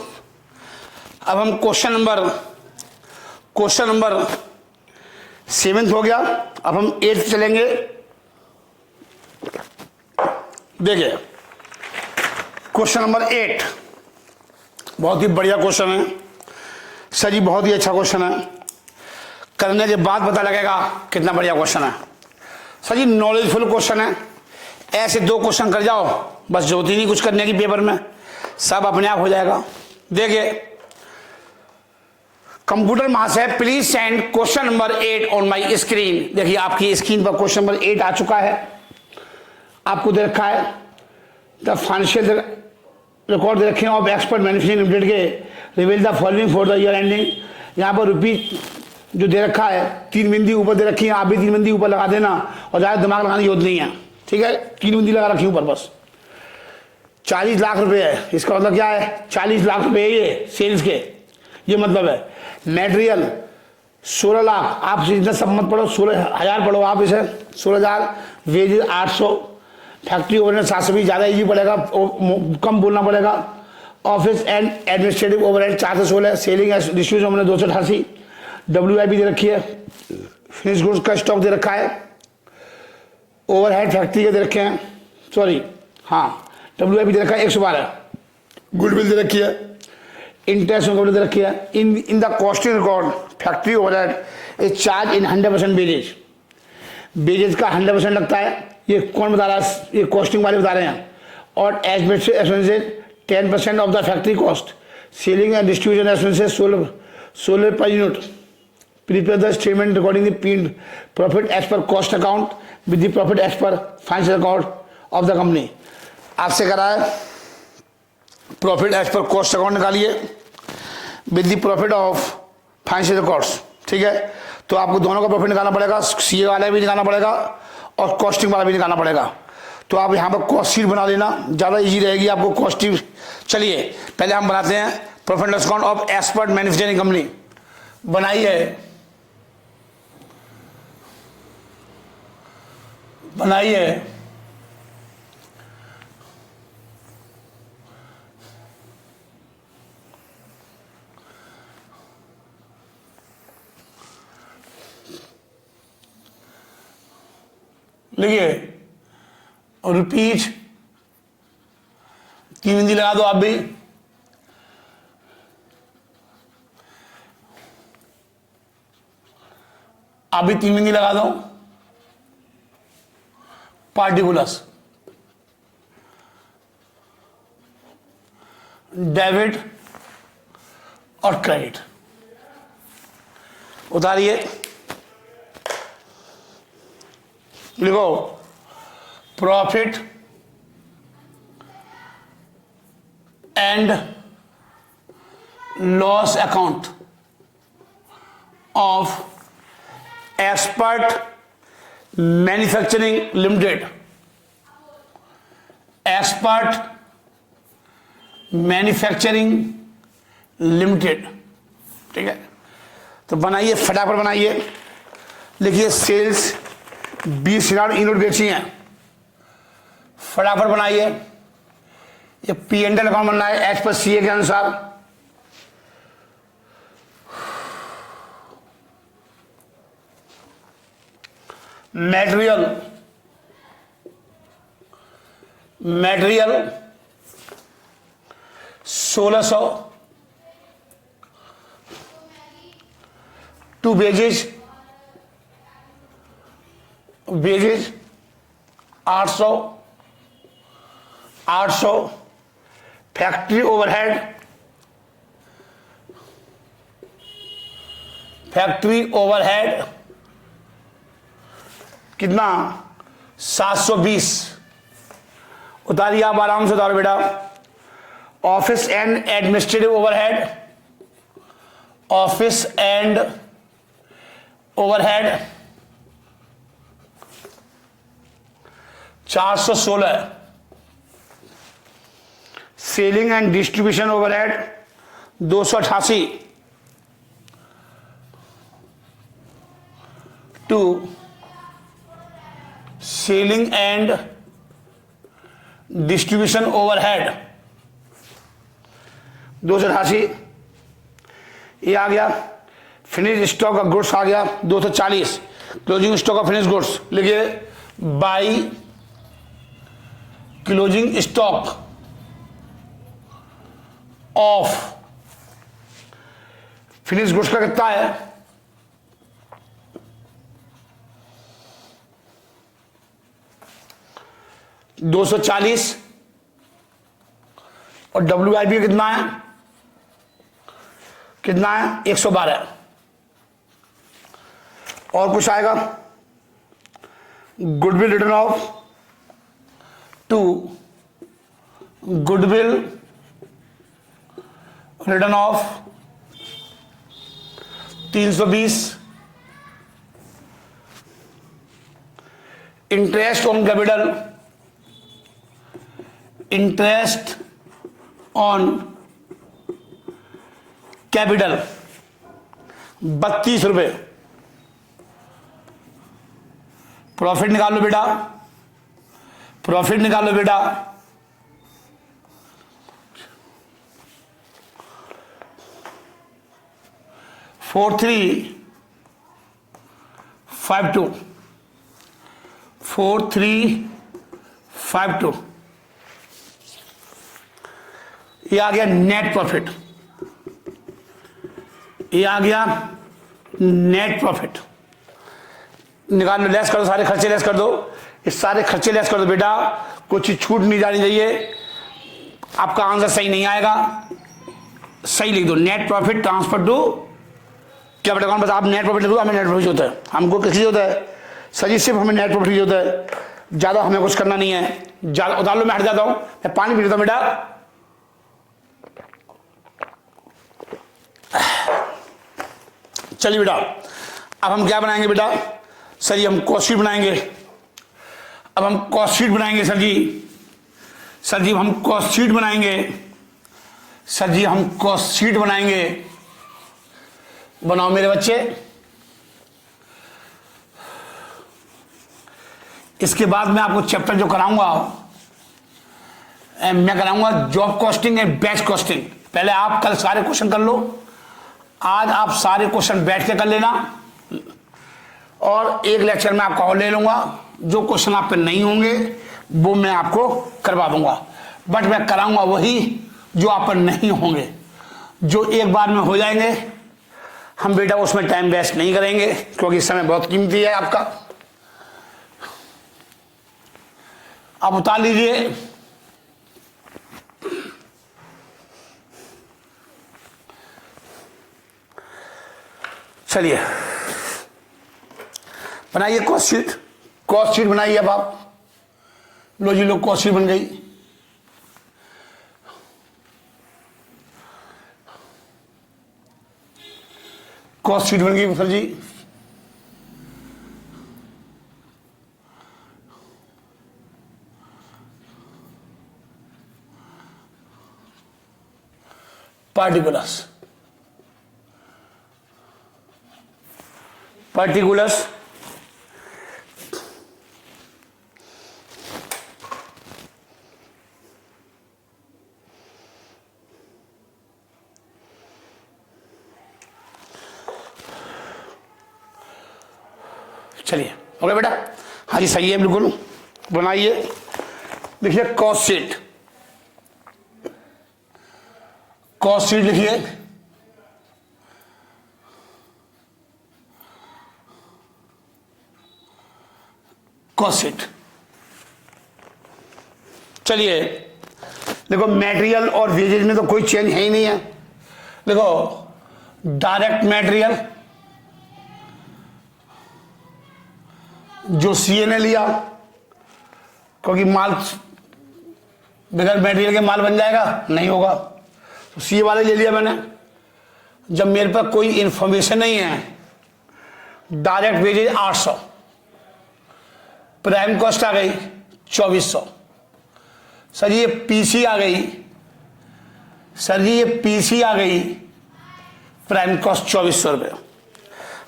अब हम क्वेश्चन नंबर 7 हो गया। अब हम 8 चलेंगे। देखिए क्वेश्चन नंबर 8 बहुत ही बढ़िया क्वेश्चन है सर जी, बहुत ही अच्छा क्वेश्चन है। करने के बाद पता लगेगा कितना बढ़िया क्वेश्चन है सर जी। नॉलेजफुल क्वेश्चन है। ऐसे 2 क्वेश्चन कर जाओ, बस जरूरत ही नहीं कुछ करने की पेपर में, सब अपने आप हो जाएगा। देखिए, कंप्यूटर महाशय please send question number 8 on my screen. देखिए आपकी स्क्रीन पर क्वेश्चन नंबर 8 आ चुका है, आपको दे रखा है द फाइनेंशियल रिकॉर्ड दे रखे हैं ऑफ एक्सपर्ट मैन्युफैक्चरिंग लिमिटेड के reveal the following for the year ending. यहाँ पर रुपीज जो दे रखा है 3 बिंदी ऊपर दे रखी है, आप भी 3 बिंदी ऊपर लगा देना और ज़्यादा दिमाग लगाने की जरूरत नहीं है, ठीक है। 3 बिंदी लगा रखी ऊपर बस। 40 लाख रुपए है, इसका मतलब क्या है 40 लाख रुपए ये सेल्स के, ये मतलब है। मटेरियल 16 लाख, आप जितना सब मत पढ़ो, 16,000 पढ़ो आप इसे, 16,000। वेजेस 800, फैक्ट्री ओवरहेड 720, ज़्यादा इजी पड़ेगा, कम बोलना पड़ेगा। Office and administrative overhead 416, selling and distribution हमने 288, WIP दे रखी है, फिनिश गुड्स का स्टॉक दे रखा है, ओवरहेड फैक्ट्री के दे रखे हैं, सॉरी हाँ WIP दे रखा है 112, गुडविल दे रखी है, इंटरेस्ट दे रखी है। In the costing record factory overhead is charge in 100% badges, badges का 100% लगता है। ये कौन बता रहा है, ये कॉस्टिंग वाले बता रहे हैं। और administrative 10% of the factory cost, selling and distribution expenses 16 per unit. Prepare the statement recording the profit as per cost account with the profit as per financial account of the company. आपसे करा है profit as per cost account निकालिए with the profit of financial records, ठीक है। तो आपको दोनों का प्रॉफिट निकालना पड़ेगा, सीए वाला भी निकालना पड़ेगा और कॉस्टिंग वाला भी निकालना पड़ेगा। तो आप यहाँ पर कॉस्ट शीट बना लेना, ज़्यादा इजी रहेगी आपको कॉस्टिंग। चलिए पहले हम बनाते हैं profit loss account of expert manufacturing company. बनाइए लिखिए रुपीज 3 बिंदी लगा दो आप भी, आप भी 3 बिंदी लगा दो। पार्टिकुलर्स डेबिट और क्रेडिट उतारिए, लिखो profit and loss account of expert manufacturing limited, expert manufacturing limited, ठीक है। तो बनाइए, फटाफट बनाइए। लिखिए सेल्स 20,000 यूनिट बेची हैं, फटाफट बनाइए। ये P&L अकाउंट बनना है एज पर CA के अनुसार। Material 1600 to wages 800 factory overhead कितना 720, उतारिए आप आराम से, उतारो बेटा। Office and administrative overhead, office and overhead 416, selling and distribution overhead 288 to selling and distribution overhead 288, ये आ गया। फिनिश स्टॉक ऑफ गुड्स आ गया 240, closing stock of finish goods लिखिए by closing stock of finish goods का कितना है? 240 और WIP कितना है? 112। और कुछ आएगा? Goodwill written off two goodwill written off 320, interest on capital, interest on capital 32 रुपए। प्रॉफिट निकालो बेटा, प्रॉफिट निकालो बेटा। 4352 4352 ये आ गया नेट प्रॉफिट, ये आ गया नेट प्रॉफिट। निकाल लो, लेस कर दो, सारे खर्चे लेस कर दो, इस सारे खर्चे लेस कर दो बेटा, कुछ छूट नहीं जानी चाहिए। आपका आंसर सही नहीं आएगा, सही लिख दो। Net profit transfer to capital account. बस आप नेट प्रॉफिट लिख दो, हमें नेट प्रॉफिट होता है। हमको किसी होता है सर जी, सिर्फ हमें नेट प्रॉफिट होता है, ज्यादा हमें कुछ करना नहीं है। ज्यादा उतार लो, मैं हट जाता हूं, मैं पानी पी लेता हूं बेटा। चलिए बेटा, अब हम क्या बनाएंगे बेटा? सर जी हम कॉस्ट शीट बनाएंगे। अब हम कॉस्ट शीट बनाएंगे सर जी, सर जी हम कॉस्ट शीट बनाएंगे, सर जी हम कॉस्ट शीट बनाएंगे। बनाओ मेरे बच्चे। इसके बाद मैं आपको चैप्टर जो कराऊंगा, मैं कराऊंगा job costing and batch costing. पहले आप कल सारे क्वेश्चन कर लो, आज आप सारे क्वेश्चन बैठ के कर लेना, और एक लेक्चर में आपका और ले लूंगा। जो क्वेश्चन आप पे नहीं होंगे वो मैं आपको करवा दूंगा, बट मैं कराऊंगा वही जो आप पर नहीं होंगे। जो एक बार में हो जाएंगे हम बेटा उसमें टाइम वेस्ट नहीं करेंगे, क्योंकि समय बहुत कीमती है आपका। आप उतार लीजिए। चलिए बनाइए कॉस्ट शीट, कॉस्ट शीट बनाइए। अब आप लो जी, लो कॉस्ट शीट बन गई। कॉस्ट शीट बन गई सर जी। पार्टिकुलर्स, पार्टिकुलर्स चलिए ओके बेटा, हाँ जी सही है बिल्कुल। बनाइए, लिखिए कॉस्ट शीट, कॉस्ट शीट लिखिए। Cost sheet. चलिए देखो, मटेरियल और वेजेज में तो कोई चेंज है ही नहीं है। देखो डायरेक्ट मटेरियल जो सीए ने लिया, क्योंकि माल बगैर मटेरियल के माल बन जाएगा नहीं होगा, तो सीए वाले ले लिया मैंने। जब मेरे पास कोई इंफॉर्मेशन नहीं है, डायरेक्ट वेजेज 800, प्राइम कॉस्ट आ गई 2400, सर ये पीसी आ गई, सर जी ये पीसी आ गई, प्राइम कॉस्ट 2400 रुपये।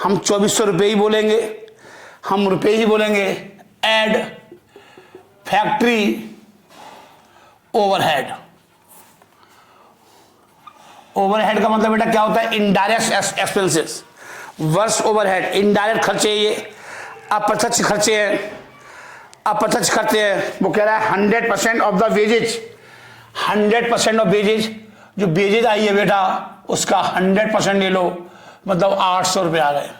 हम 2400 रुपये ही बोलेंगे, हम रुपये ही बोलेंगे। एड फैक्ट्री ओवरहेड, ओवरहेड का मतलब बेटा क्या होता है? Indirect expenses versus overhead. इनडायरेक्ट खर्चे ये अप्रत्यक्ष खर्चे हैं, अप्रत्यक्ष खर्चे हैं। वो कह रहा है 100% of the wages, 100% of wages जो बेजेज आई है बेटा उसका 100% ले लो, मतलब 800 रुपये आ गए।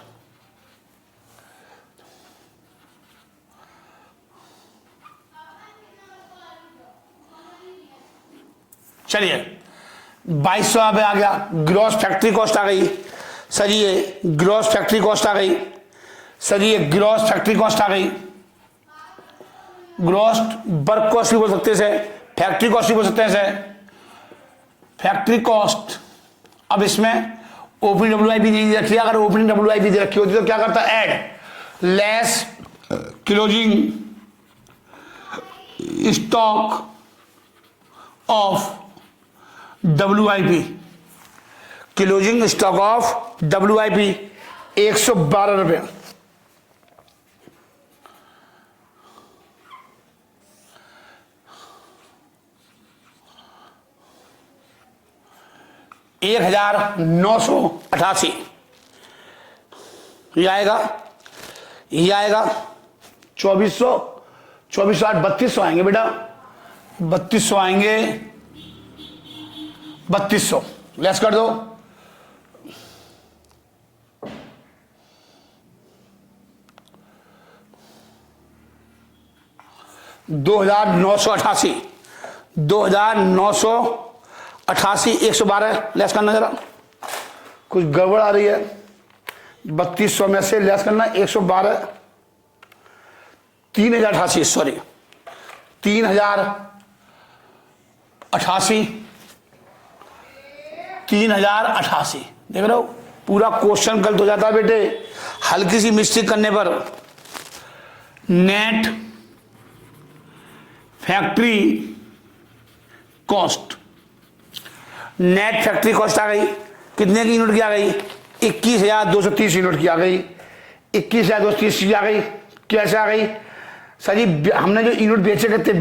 चलिए 2200 यहाँ पे आ गया। ग्रॉस फैक्ट्री कॉस्ट आ गई सर, ये ग्रॉस फैक्ट्री कॉस्ट आ गई सर, ये ग्रॉस फैक्ट्री कॉस्ट आ गई। ग्रॉस वर्क कॉस्ट भी बोल सकते हैं, फैक्ट्री कॉस्ट भी बोल सकते हैं सर, फैक्ट्री कॉस्ट। अब इसमें ओपनिंग WIP नहीं रखी, अगर ओपनिंग WIP दे रखी होती तो क्या करता, add less closing stock of WIP, closing stock of WIP 112 रुपये। $1988 ये आएगा, ये आएगा 2400, 2400 3200 आएंगे बेटा, 3200 आएंगे, 3200 लेस कर दो। $2988, 112 लेस करना जरा, कुछ गड़बड़ आ रही है। 3200 में से लेस करना 112, 3088 सॉरी 3088, 3088 देख रहे हो, पूरा क्वेश्चन गलत हो जाता है बेटे हल्की सी मिस्टेक करने पर। Net factory cost, net factory cost आ गई, कितने की यूनिट की आ गई, 21,230 यूनिट की आ गई, 21,230 की आ गई। कैसे आ गई सर जी, हमने जो यूनिट बेचे कितने,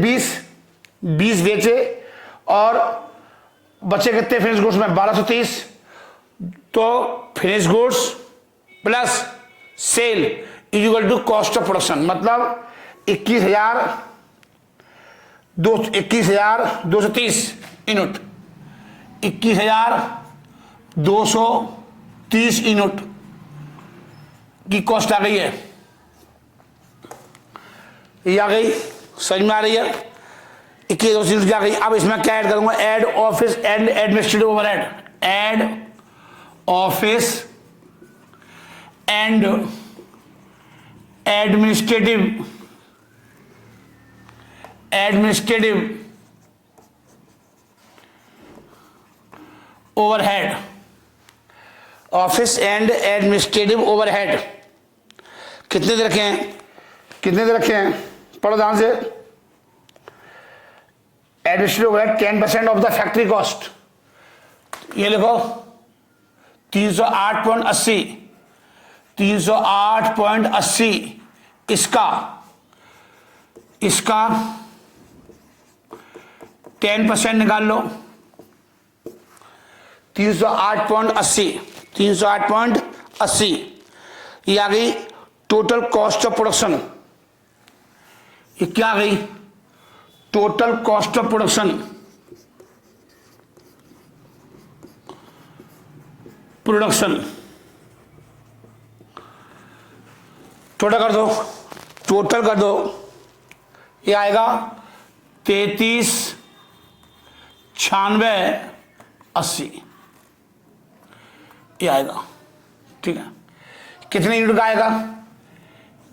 20 बेचे और बचे कितने फिनिश गुड्स में 1230, तो finish goods plus sale is equal to cost of production, मतलब 21,230 यूनिट, 21,230 यूनिट की कॉस्ट आ गई है, ये आ गई, समझ में आ रही है। 21,230 यूनिट आ गई। अब इसमें क्या ऐड करूंगा, add office and administrative overhead, add office and administrative overhead, office and administrative overhead कितने दे रखे हैं, कितने दे रखे हैं, पढ़ो ध्यान से। Administrative overhead 10% of the factory cost, ये लिखो 308.80, 308.80 इसका 10% निकाल लो, 308.80 ये आ गई टोटल कॉस्ट ऑफ प्रोडक्शन। ये क्या आ गई, total cost of production, total कर दो, टोटल कर दो, ये आएगा 339680 ये आएगा, ठीक है। कितने यूनिट का आएगा,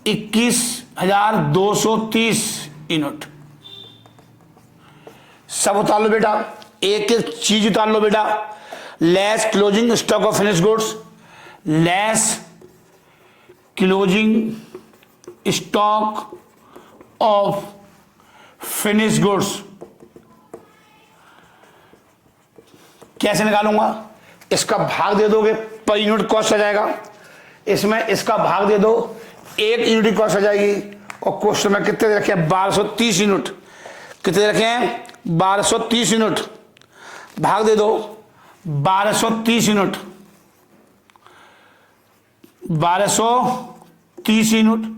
21,230 यूनिट। सब उतार लो बेटा, एक एक चीज उतार लो बेटा। Less closing stock of finish goods, less closing stock of finish goods कैसे निकालूंगा, इसका भाग दे दोगे पर यूनिट कॉस्ट आ जाएगा, इसमें इसका भाग दे दो, एक यूनिट कॉस्ट आ जाएगी। और क्वेश्चन में कितने दे रखे हैं, 1230 यूनिट, कितने दे रखे हैं, 1230 यूनिट, भाग दे दो 1230 यूनिट, 1230 यूनिट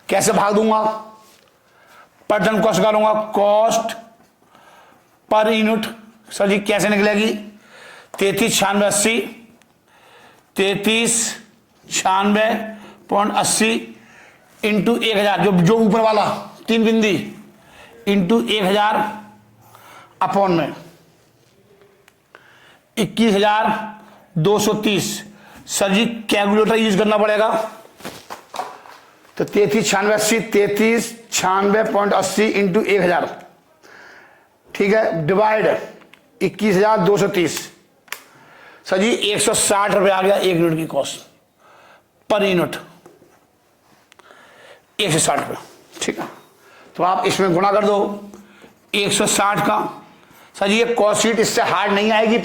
कैसे भाग दूंगा, पर टन कॉस्ट निकालूंगा, कॉस्ट पर यूनिट। सर जी कैसे निकलेगी, 339680 3396.80 इंटू 1000, जो ऊपर वाला 3 बिंदी इंटू 1000 अपॉन में 21,230। सर जी कैलकुलेटर यूज करना पड़ेगा। तो 339680 इंटू 1000, ठीक है, डिवाइड 21,230। सर जी 160 रुपये आ गया 1 यूनिट की कॉस्ट पर यूनिट, 160 रुपये, ठीक है। तो आप इसमें गुणा कर दो 160 का। सर जी ये कॉस्ट शीट इससे हार्ड नहीं आएगी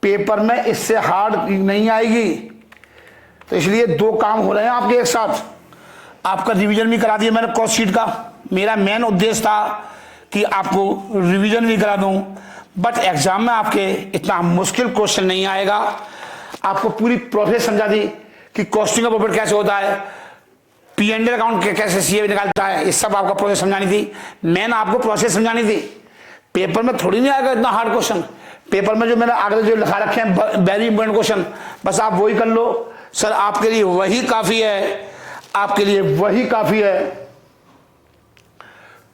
पेपर में इससे हार्ड नहीं आएगी। तो इसलिए 2 काम हो रहे हैं आपके एक साथ। आपका रिवीजन भी करा दिया मैंने कॉस्ट शीट का। मेरा मेन उद्देश्य था कि आपको रिवीजन भी करा दूं, बट एग्जाम में आपके इतना मुश्किल क्वेश्चन नहीं आएगा। आपको पूरी प्रोसेस समझा दी कि कॉस्टिंग का प्रॉफिट कैसे होता है, P&L अकाउंट कैसे सीए निकालता है, ये सब आपका प्रोसेस समझानी थी। मैंने आपको प्रोसेस समझानी थी। पेपर में थोड़ी नहीं आएगा इतना हार्ड क्वेश्चन। पेपर में जो मैंने आगे जो लिखा रखे हैं वेरी इंपॉर्टेंट क्वेश्चन, बस आप वही कर लो। सर आपके लिए वही काफी है, आपके लिए वही काफी है।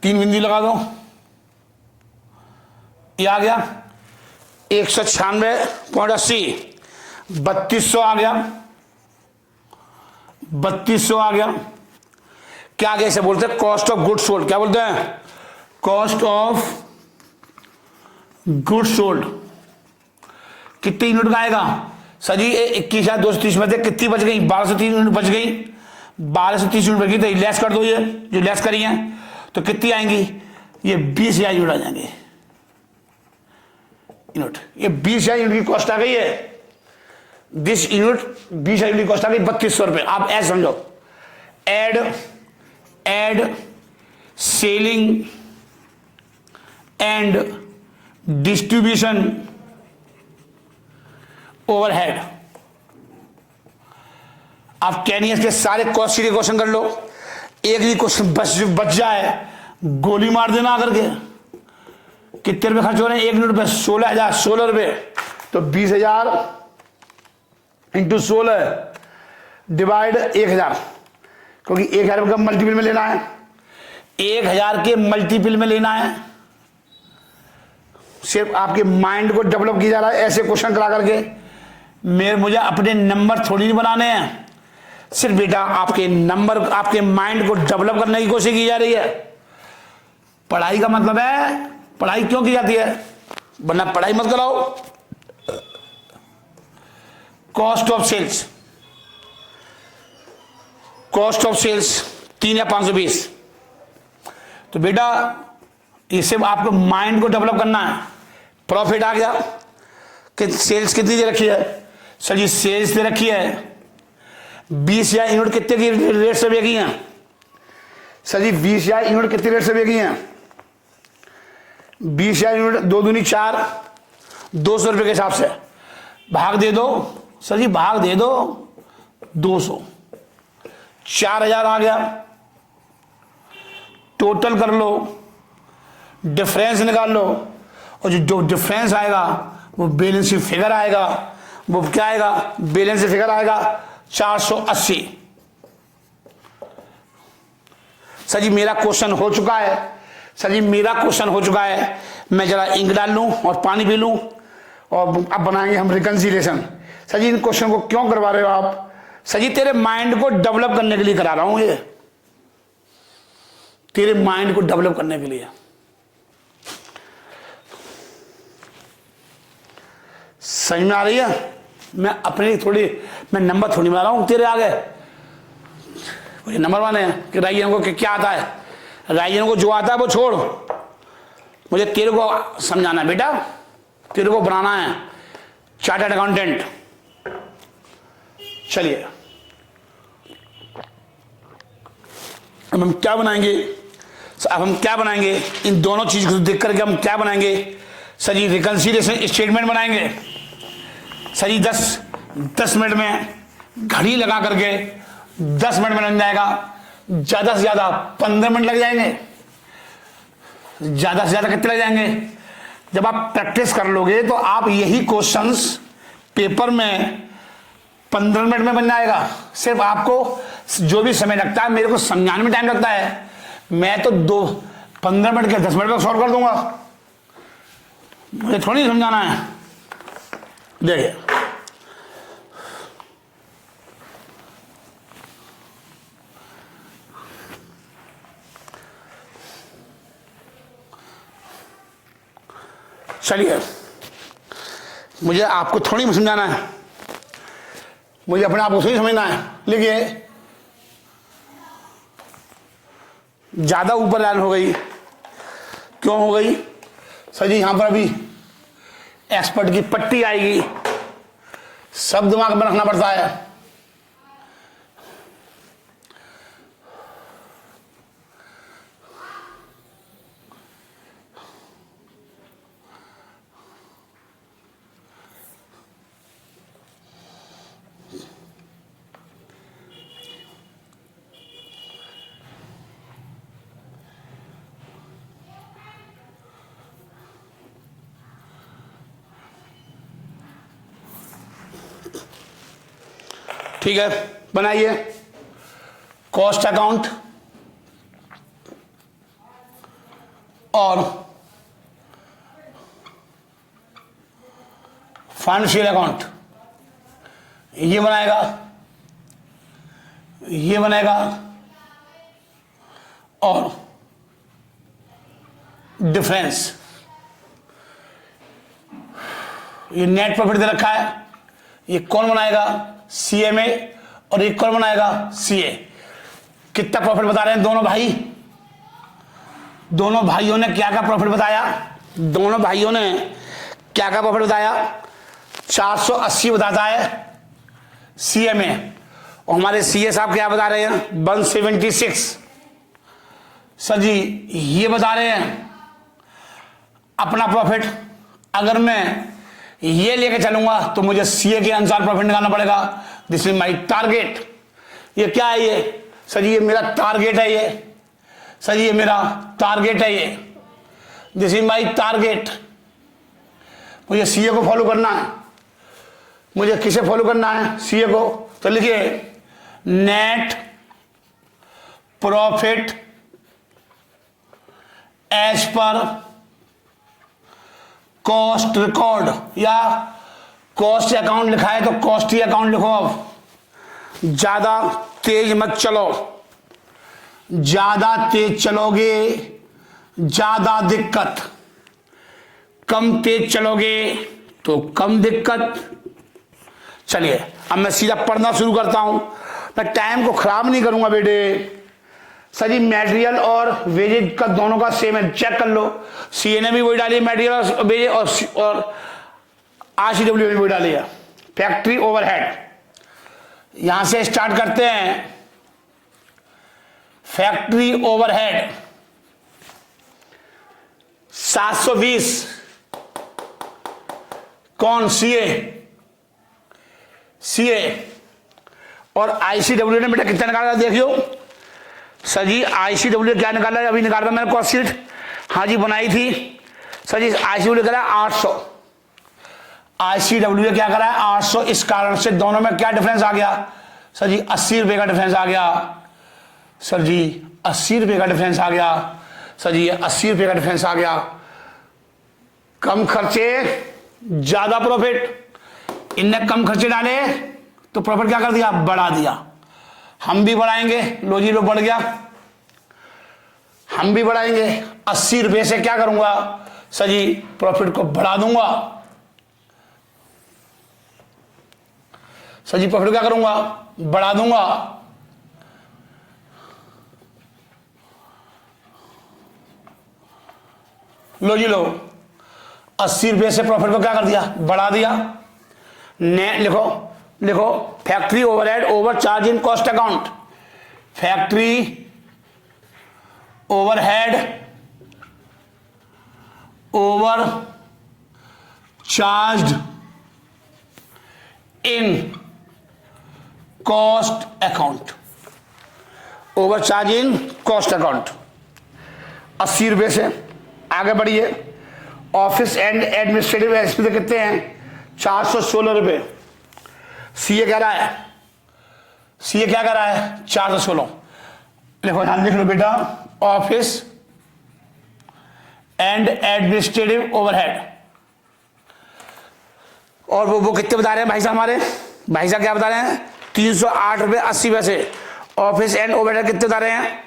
3 बिंदी लगा दो, ये आ गया 196.80, 3200 आ गया, 3200 आ गया। क्या आगे इसे बोलते हैं कॉस्ट ऑफ गुड्स सोल्ड। क्या बोलते हैं कॉस्ट ऑफ गुड्स सोल्ड। कितने यूनिट का आएगा सर जी 21,230 में से कितनी बच गई, 1230 यूनिट बच गई, 1230 यूनिट बच गई। तो लेस कर दो, ये जो लेस करी है तो कितनी आएंगी, ये 20,000 यूनिट आ जाएंगे यूनिट। ये 20,000 यूनिट की कॉस्ट आ गई है। दिस यूनिट 20,000 यूनिट की कॉस्ट आ गई 3200 रुपये। आप ऐसे समझो, add selling and distribution overhead. आप कैनियस के सारे कॉस्ट शीट के क्वेश्चन कर लो, एक भी क्वेश्चन बच जाए गोली मार देना करके। कितने रुपए खर्च हो रहे हैं 1 यूनिट पे, 16 रुपए। तो 20,000 इंटू 16 डिवाइड 1000, क्योंकि 1000 का मल्टीपल में लेना है, 1000 के मल्टीपल में लेना है। सिर्फ आपके माइंड को डेवलप किया जा रहा है ऐसे क्वेश्चन करा करके। मुझे अपने नंबर थोड़ी नहीं बनाने हैं, सिर्फ बेटा आपके नंबर, आपके माइंड को डेवलप करने की कोशिश की जा रही है। पढ़ाई का मतलब है, पढ़ाई क्यों की जाती है, वरना पढ़ाई मत कराओ। Cost of sales, cost of sales 3 या 520। तो बेटा ये सिर्फ आपको माइंड को डेवलप करना है। प्रॉफिट आ गया कि सेल्स कितनी दे रखी है, सर जी सेल्स दे रखी है 20,000 यूनिट। कितने की रेट से बेची हैं सर जी, 20,000 यूनिट कितने रेट से बेची हैं, 20,000 यूनिट 2 दूनी 4, 200 रुपये के हिसाब से भाग दे दो सर जी, भाग दे दो 200, 4,000 आ गया। टोटल कर लो, डिफरेंस निकाल लो, और जो डिफरेंस आएगा वो बैलेंस शीट फिगर आएगा। वो क्या आएगा, बैलेंस शीट फिगर आएगा 480। सर जी मेरा क्वेश्चन हो चुका है, सर जी मेरा क्वेश्चन हो चुका है। मैं जरा इंक डाल लूं और पानी पी लूं, और अब बनाएंगे हम रिकंसिलिएशन। सर जी इन क्वेश्चन को क्यों करवा रहे हो आप, सर जी तेरे माइंड को डेवलप करने के लिए करा रहा हूं, ये तेरे माइंड को डेवलप करने के लिए। समझ में आ रही है, मैं अपने थोड़ी, मैं नंबर थोड़ी बना रहा हूं तेरे आगे। मुझे नंबर माने हैं कि राइजन को क्या आता है, राइजन को जो आता है वो छोड़, मुझे तेरे को समझाना है बेटा, तेरे को बनाना है चार्टर्ड अकाउंटेंट। चलिए अब हम क्या बनाएंगे, अब हम क्या बनाएंगे, इन दोनों चीज को देख करके हम क्या बनाएंगे सर जी, रिकंसिलिएशन स्टेटमेंट बनाएंगे। सर जी 10 मिनट में घड़ी लगा करके 10 मिनट में बन जाएगा, ज्यादा से ज्यादा 15 मिनट लग जाएंगे, ज्यादा से ज्यादा कितने लग जाएंगे जब आप प्रैक्टिस कर लोगे तो आप यही क्वेश्चंस पेपर में 15 मिनट में बन जाएगा। सिर्फ आपको जो भी समय लगता है, मेरे को समझाने में टाइम लगता है, मैं तो 15 मिनट के 10 मिनट में सॉल्व कर दूंगा, मुझे थोड़ी समझाना है। देखिए चलिए, मुझे आपको थोड़ी समझाना है, मुझे अपने आप को सही समझना है। लिखिए, ज्यादा ऊपर लाइन हो गई, क्यों हो गई सर जी? यहां पर अभी एक्सपर्ट की पट्टी आएगी, सब दिमाग में रखना पड़ता है। ठीक है, बनाइए कॉस्ट अकाउंट और फाइनेंशियल अकाउंट, ये बनाएगा, ये बनाएगा और डिफरेंस, ये नेट प्रॉफिट दे रखा है, ये कौन बनाएगा? सीएमए, और एक कौन बनाएगा? सीए। कितना प्रॉफिट बता रहे हैं दोनों भाई? दोनों भाइयों ने क्या क्या प्रॉफिट बताया? दोनों भाइयों ने क्या क्या प्रॉफिट बताया? 480 बताता है सीएमए, और हमारे सीए साहब क्या बता रहे हैं? 176। सर जी ये बता रहे हैं अपना प्रॉफिट। अगर मैं ये लेके चलूंगा तो मुझे सीए के अनुसार प्रॉफिट निकालना पड़ेगा। This is my target. ये क्या है? ये सर जी ये मेरा टारगेट है, ये सर जी ये मेरा टारगेट है, ये दिस इज माई टारगेट। मुझे सीए को फॉलो करना है। मुझे किसे फॉलो करना है? सीए को। तो लिखिए net profit as per cost record, या कॉस्ट अकाउंट लिखा है तो कॉस्ट ही अकाउंट लिखो। अब ज्यादा तेज मत चलो, ज्यादा तेज चलोगे ज्यादा दिक्कत, कम तेज चलोगे तो कम दिक्कत। चलिए अब मैं सीधा पढ़ना शुरू करता हूं, मैं टाइम को खराब नहीं करूंगा बेटे। सर जी मटेरियल और वेजेज का दोनों का सेम है, चेक कर लो। सीए ने भी वही डाली है मटेरियल और वेजेज, और आरसीडब्ल्यू ने भी वही डाली है। फैक्ट्री ओवरहेड, यहां से स्टार्ट करते हैं। फैक्ट्री ओवरहेड 720, कौन? सीए। सीए और आईसीडब्ल्यू ने बेटा कितना निकाला देखियो। सर जी आईसीडब्ल्यू क्या निकाला? अभी निकाला मैंने कॉस्ट शीट, हाँ जी बनाई थी। सर जी आईसीडब्ल्यू करा 800, आईसीडब्ल्यू क्या करा है? 800। इस कारण से दोनों में क्या डिफरेंस आ गया? सर जी 80 रुपए का डिफरेंस आ गया। सर जी 80 रुपए का डिफरेंस आ गया। सर जी 80 रुपए का डिफरेंस आ गया। कम खर्चे ज्यादा प्रॉफिट। इनने कम खर्चे डाले तो प्रॉफिट क्या कर दिया? बढ़ा दिया। हम भी बढ़ाएंगे, लो जी लो बढ़ गया, हम भी बढ़ाएंगे। 80 रुपए से क्या करूंगा? सर जी प्रॉफिट को बढ़ा दूंगा। सर जी प्रॉफिट क्या करूंगा? बढ़ा दूंगा। लो जी लो, 80 रुपए से प्रॉफिट को क्या कर दिया? बढ़ा दिया। लिखो लिखो, factory overhead over charge in cost account. Factory overhead over charge in cost account. Over charge in cost account 80 रुपए से। आगे बढ़िए, ऑफिस एंड एडमिनिस्ट्रेटिव एक्सपेंस कितने हैं 416 रुपए। सीए कह रहा है, सीए क्या कह रहा है 416। देखो ध्यान लिख लो बेटा, ऑफिस एंड एडमिनिस्ट्रेटिव ओवरहेड। और वो कितने बता रहे हैं भाई साहब, हमारे भाई साहब क्या बता रहे हैं 308 रुपये 80 पैसे। ऑफिस एंड ओवरहेड कितने बता रहे हैं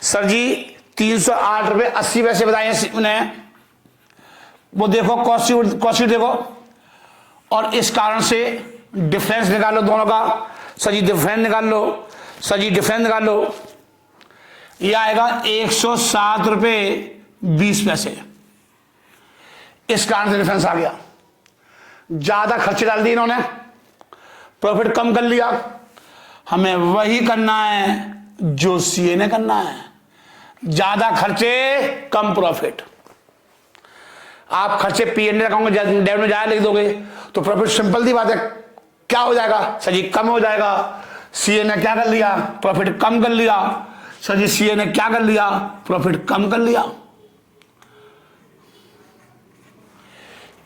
सर जी 308 रुपये 80 पैसे बताए उन्हें। वो देखो कॉस्ट शीट देखो, और इस कारण से डिफरेंस निकालो दोनों का। सर जी डिफरेंस निकाल लो, सर जी डिफरेंस निकाल लो। ये आएगा 107 रुपये 20 पैसे। इस कारण से डिफरेंस आ गया। ज्यादा खर्चे डाल दिए इन्होंने, प्रॉफिट कम कर लिया। हमें वही करना है जो सीए ने करना है, ज्यादा खर्चे कम प्रॉफिट। आप खर्चे पीएनएल अकाउंट में डेबिट में जाए लिख दोगे तो प्रॉफिट सिंपल सी बात है क्या हो जाएगा सर जी कम हो जाएगा। सीए ने क्या कर लिया प्रॉफिट कम कर लिया। सर जी सीए ने क्या कर लिया प्रॉफिट कम कर लिया।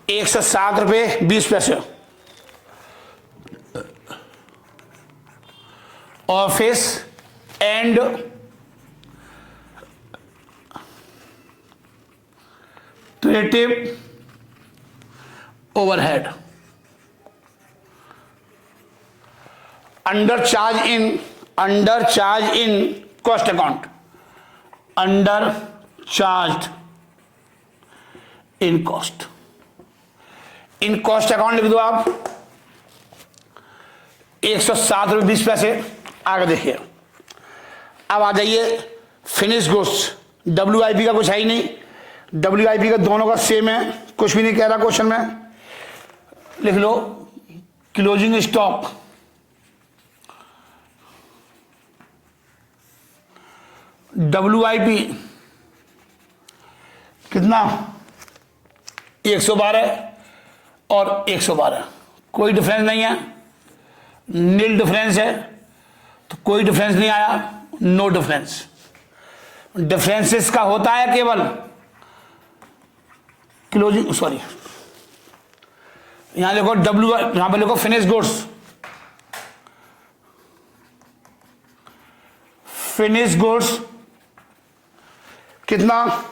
107 रुपये 20 पैसे। Office and creative overhead under charge in cost account, under charge in cost account लिख दो आप 107 रुपये 20 पैसे। आगे देखिए, अब आ जाइए फिनिश गुड्स। WIP का कुछ है ही नहीं, WIP का दोनों का सेम है, कुछ भी नहीं कह रहा क्वेश्चन में। लिख लो क्लोजिंग स्टॉक WIP कितना 112 और 112, कोई डिफरेंस नहीं है, नील डिफरेंस है तो कोई डिफरेंस नहीं आया, नो डिफरेंस। डिफरेंसेस का होता है केवल क्लोजिंग, सॉरी यहां देखो यहां पर लिखो फिनिश गुड्स, फिनिश गुड्स कितना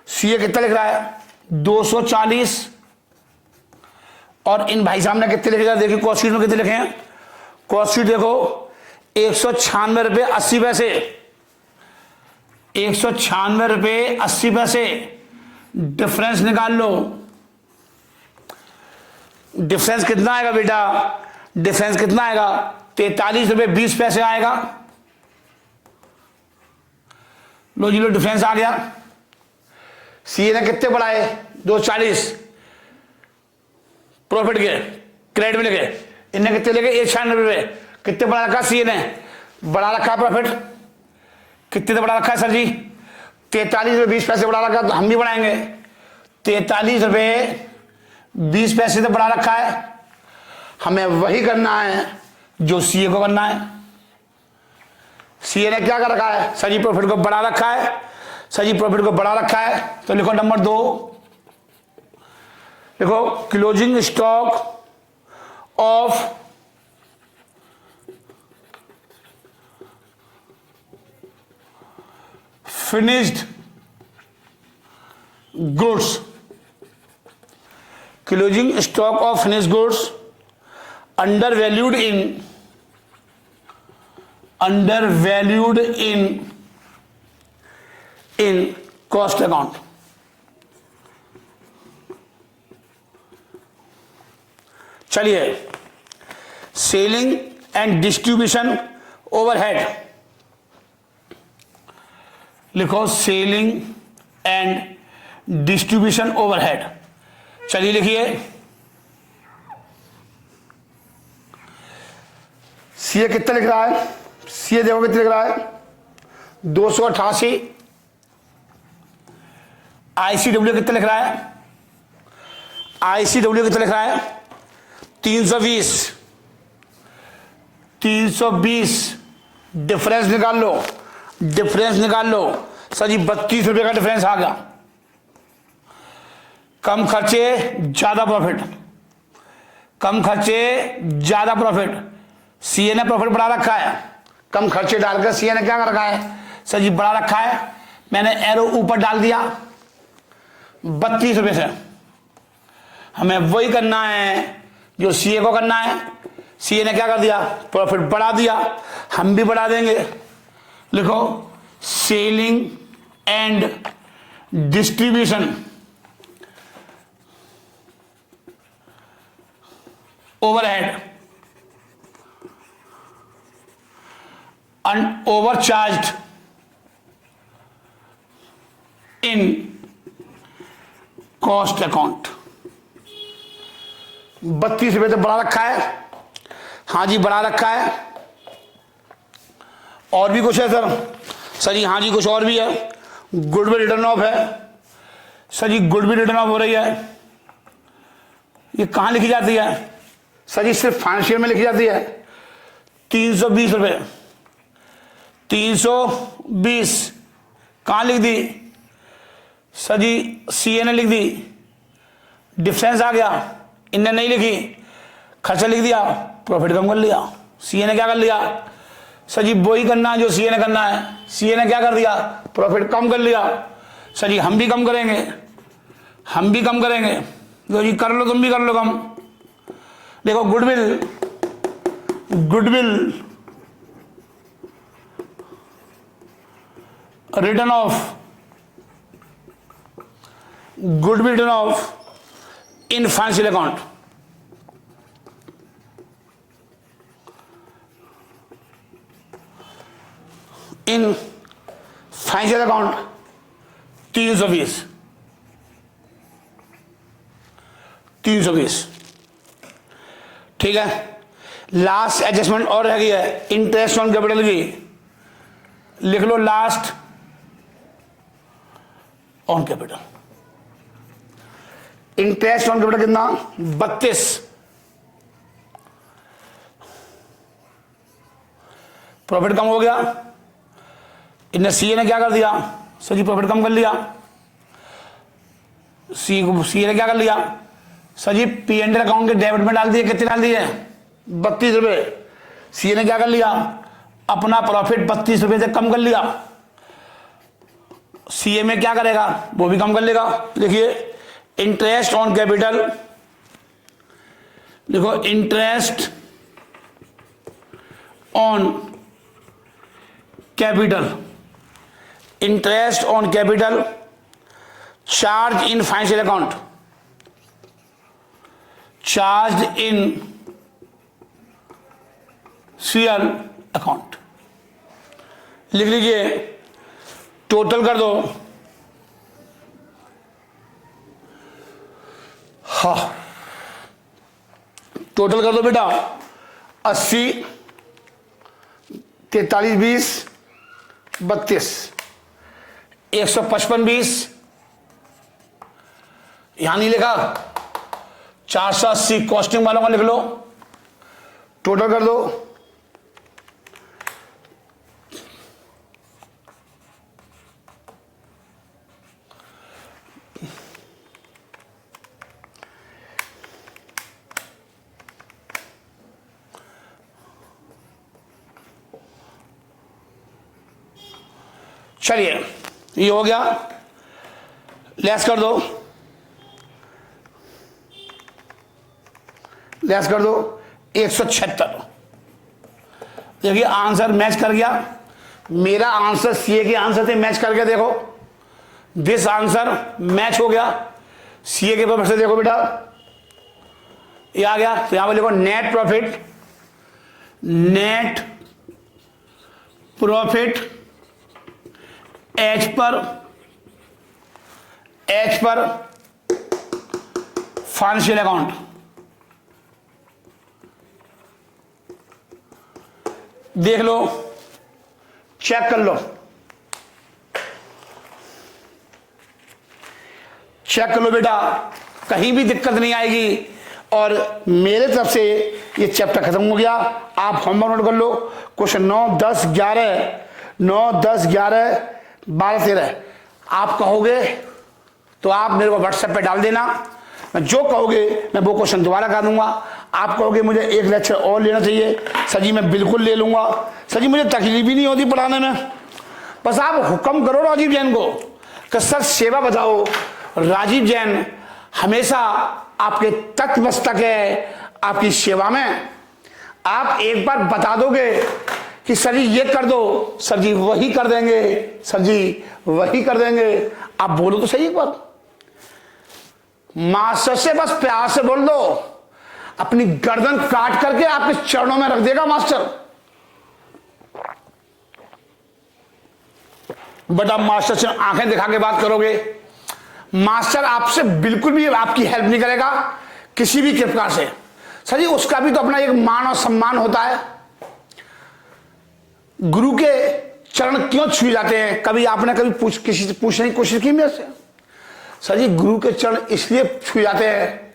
सीए कितना लिख रहा है 240, और इन भाई साहब ने कितने लिखे देखिए कॉस्ट शीट में कितने लिखे हैं। कॉस्ट शीट देखो 196 रुपये 80 पैसे, 196 रुपये 80 पैसे। डिफरेंस निकाल लो, डिफरेंस कितना आएगा बेटा, डिफरेंस कितना आएगा 43 रुपये 20 पैसे आएगा। लो जी लो डिफरेंस आ गया। सीए ने कितने बढ़ाए 240 प्रॉफिट के, क्रेडिट में लिखे, इनने कितने लेके 196 रुपये। कितने बढ़ा रखा सीए ने, बढ़ा रखा प्रॉफिट कितने बढ़ा रखा है सर जी 43 रुपये 20 पैसे बढ़ा रखा, तो हम भी बढ़ाएंगे 43 रुपये 20 पैसे तो बढ़ा रखा है। हमें वही करना है जो सीए को करना है। सीए ने क्या कर रखा है सर जी प्रॉफिट को बढ़ा रखा है, सर जी प्रॉफिट को बढ़ा रखा है, तो लिखो नंबर 2, लिखो closing stock of finished goods, closing stock of finished goods under valued in cost account. चलिए सेलिंग एंड डिस्ट्रीब्यूशन ओवरहेड लिखो, सेलिंग एंड डिस्ट्रीब्यूशन ओवरहेड। चलिए लिखिए सीए कितना लिख रहा है, सीए देखो कितना लिख रहा है 288। आईसीडब्ल्यू कितना लिख रहा है, आईसीडब्ल्यू कितना लिख रहा है 320। डिफरेंस निकाल लो, डिफरेंस निकाल लो सर जी 32 रुपये का डिफरेंस आ गया। कम खर्चे ज्यादा प्रॉफिट, कम खर्चे ज्यादा प्रॉफिट। सीए ने प्रॉफिट बढ़ा रखा है, कम खर्चे डालकर सीए ने क्या कर रखा है सर जी, बढ़ा रखा है। मैंने एरो ऊपर डाल दिया 32 रुपए से। हमें वही करना है जो सीए को करना है। सीए ने क्या कर दिया, प्रॉफिट बढ़ा दिया, हम भी बढ़ा देंगे। लिखो selling and distribution overhead overcharged in cost account. 32 रुपए तो बढ़ा रखा है, हाँ जी बढ़ा रखा है। और भी कुछ है सर? सर जी हाँ जी कुछ और भी है। गुडविल रिटर्न ऑफ है sir ji, goodwill written off हो रही है। ये कहाँ लिखी जाती है सर जी? सिर्फ फाइनेंशियल में लिखी जाती है। 320 रुपए, 320 कहाँ लिख दी सर जी? सीए ने लिख दी, डिफरेंस आ गया, इनने नहीं लिखी, खर्चा लिख दिया, प्रॉफिट कम कर लिया। सीए ने क्या कर लिया सर जी? वही करना है जो सीए ने करना है। सीए ने क्या कर दिया, प्रॉफिट कम कर लिया। सर जी हम भी कम करेंगे, हम भी कम करेंगे। तो जी कर लो, तुम भी कर लो कम। देखो goodwill, goodwill written of, goodwill written of in financial account. In financial account 320, 320 ठीक है। लास्ट एडजस्टमेंट और रह गई है इंटरेस्ट ऑन कैपिटल की, लिख लो last on capital. Interest on capital कितना? 32। प्रॉफिट कम हो गया, इन्हें सीए ने क्या कर दिया सर जी? प्रॉफिट कम कर लिया। सीए ने क्या कर लिया sir ji? P and L account के डेबिट में डाल दिए। कितने डाल दिए? 32 रुपए। सीए ने क्या कर लिया, अपना प्रॉफिट 32 रुपए से कम कर लिया। सीए में क्या करेगा, वो भी कम कर लेगा। देखिए इंटरेस्ट ऑन कैपिटल, देखो interest on capital, interest on capital charge in financial account, charge in CL account. लिख लीजिए, टोटल कर दो। हाँ टोटल कर दो बेटा, 80, 43, 20, 32, 155, 20 यहां नहीं लिखा, 480 कॉस्टिंग वालों का लिख लो, टोटल कर दो। चलिए ये हो गया, लेस कर दो, लेस कर दो 176। देखिए आंसर मैच कर गया, मेरा आंसर सीए के आंसर से मैच कर गया। देखो दिस आंसर मैच हो गया सीए के पेपर से। देखो बेटा ये आ गया, तो यहां पर देखो net profit, net profit as पर फाइनेंशियल अकाउंट। देख लो, चेक कर लो, चेक कर लो बेटा, कहीं भी दिक्कत नहीं आएगी। और मेरे तरफ से ये चैप्टर खत्म हो गया। आप होमवर्क नोट कर लो, क्वेश्चन 9, 10, 11, 9, 10, 11, 12, 13 आप कहोगे तो आप मेरे को व्हाट्सएप पे डाल देना, मैं जो कहोगे मैं वो क्वेश्चन दोबारा कर दूंगा। आप कहोगे मुझे एक लेक्चर और लेना चाहिए, सर जी मैं बिल्कुल ले लूंगा, सर जी मुझे तकलीफ ही नहीं होती पढ़ाने में, बस आप हुक्म करो राजीव जैन को कि सर सेवा बताओ। राजीव जैन हमेशा आपके तटमस्तक है, आपकी सेवा में। आप एक बार बता दोगे कि सर जी ये कर दो, सर जी वही कर देंगे, सर जी वही कर देंगे। आप बोलो तो सही एक बार, मास्टर से बस प्यार से बोल दो, अपनी गर्दन काट करके आपके चरणों में रख देगा मास्टर। बट आप मास्टर से आंखें दिखा के बात करोगे, मास्टर आपसे बिल्कुल भी आपकी हेल्प नहीं करेगा किसी भी प्रकार से। सर जी उसका भी तो अपना एक मान और सम्मान होता है। गुरु के चरण क्यों छुए जाते हैं, कभी आपने कभी किसी से पूछने की कोशिश की मेरे से? सर जी गुरु के चरण इसलिए छुए जाते हैं,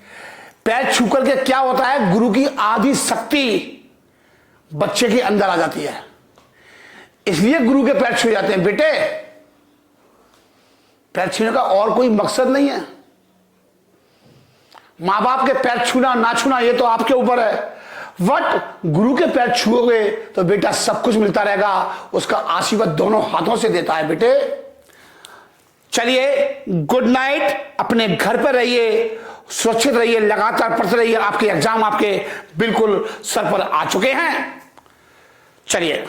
पैर छू करके क्या होता है, गुरु की आधी शक्ति बच्चे के अंदर आ जाती है, इसलिए गुरु के पैर छुए जाते हैं। बेटे पैर छूने का और कोई मकसद नहीं है। मां बाप के पैर छूना ना छूना ये तो आपके ऊपर है, बट गुरु के पैर छुओगे तो बेटा सब कुछ मिलता रहेगा, उसका आशीर्वाद दोनों हाथों से देता है बेटे। चलिए गुड नाइट, अपने घर पर रहिए, सुरक्षित रहिए, लगातार पढ़ते रहिए, आपके एग्जाम आपके बिल्कुल सर पर आ चुके हैं। चलिए।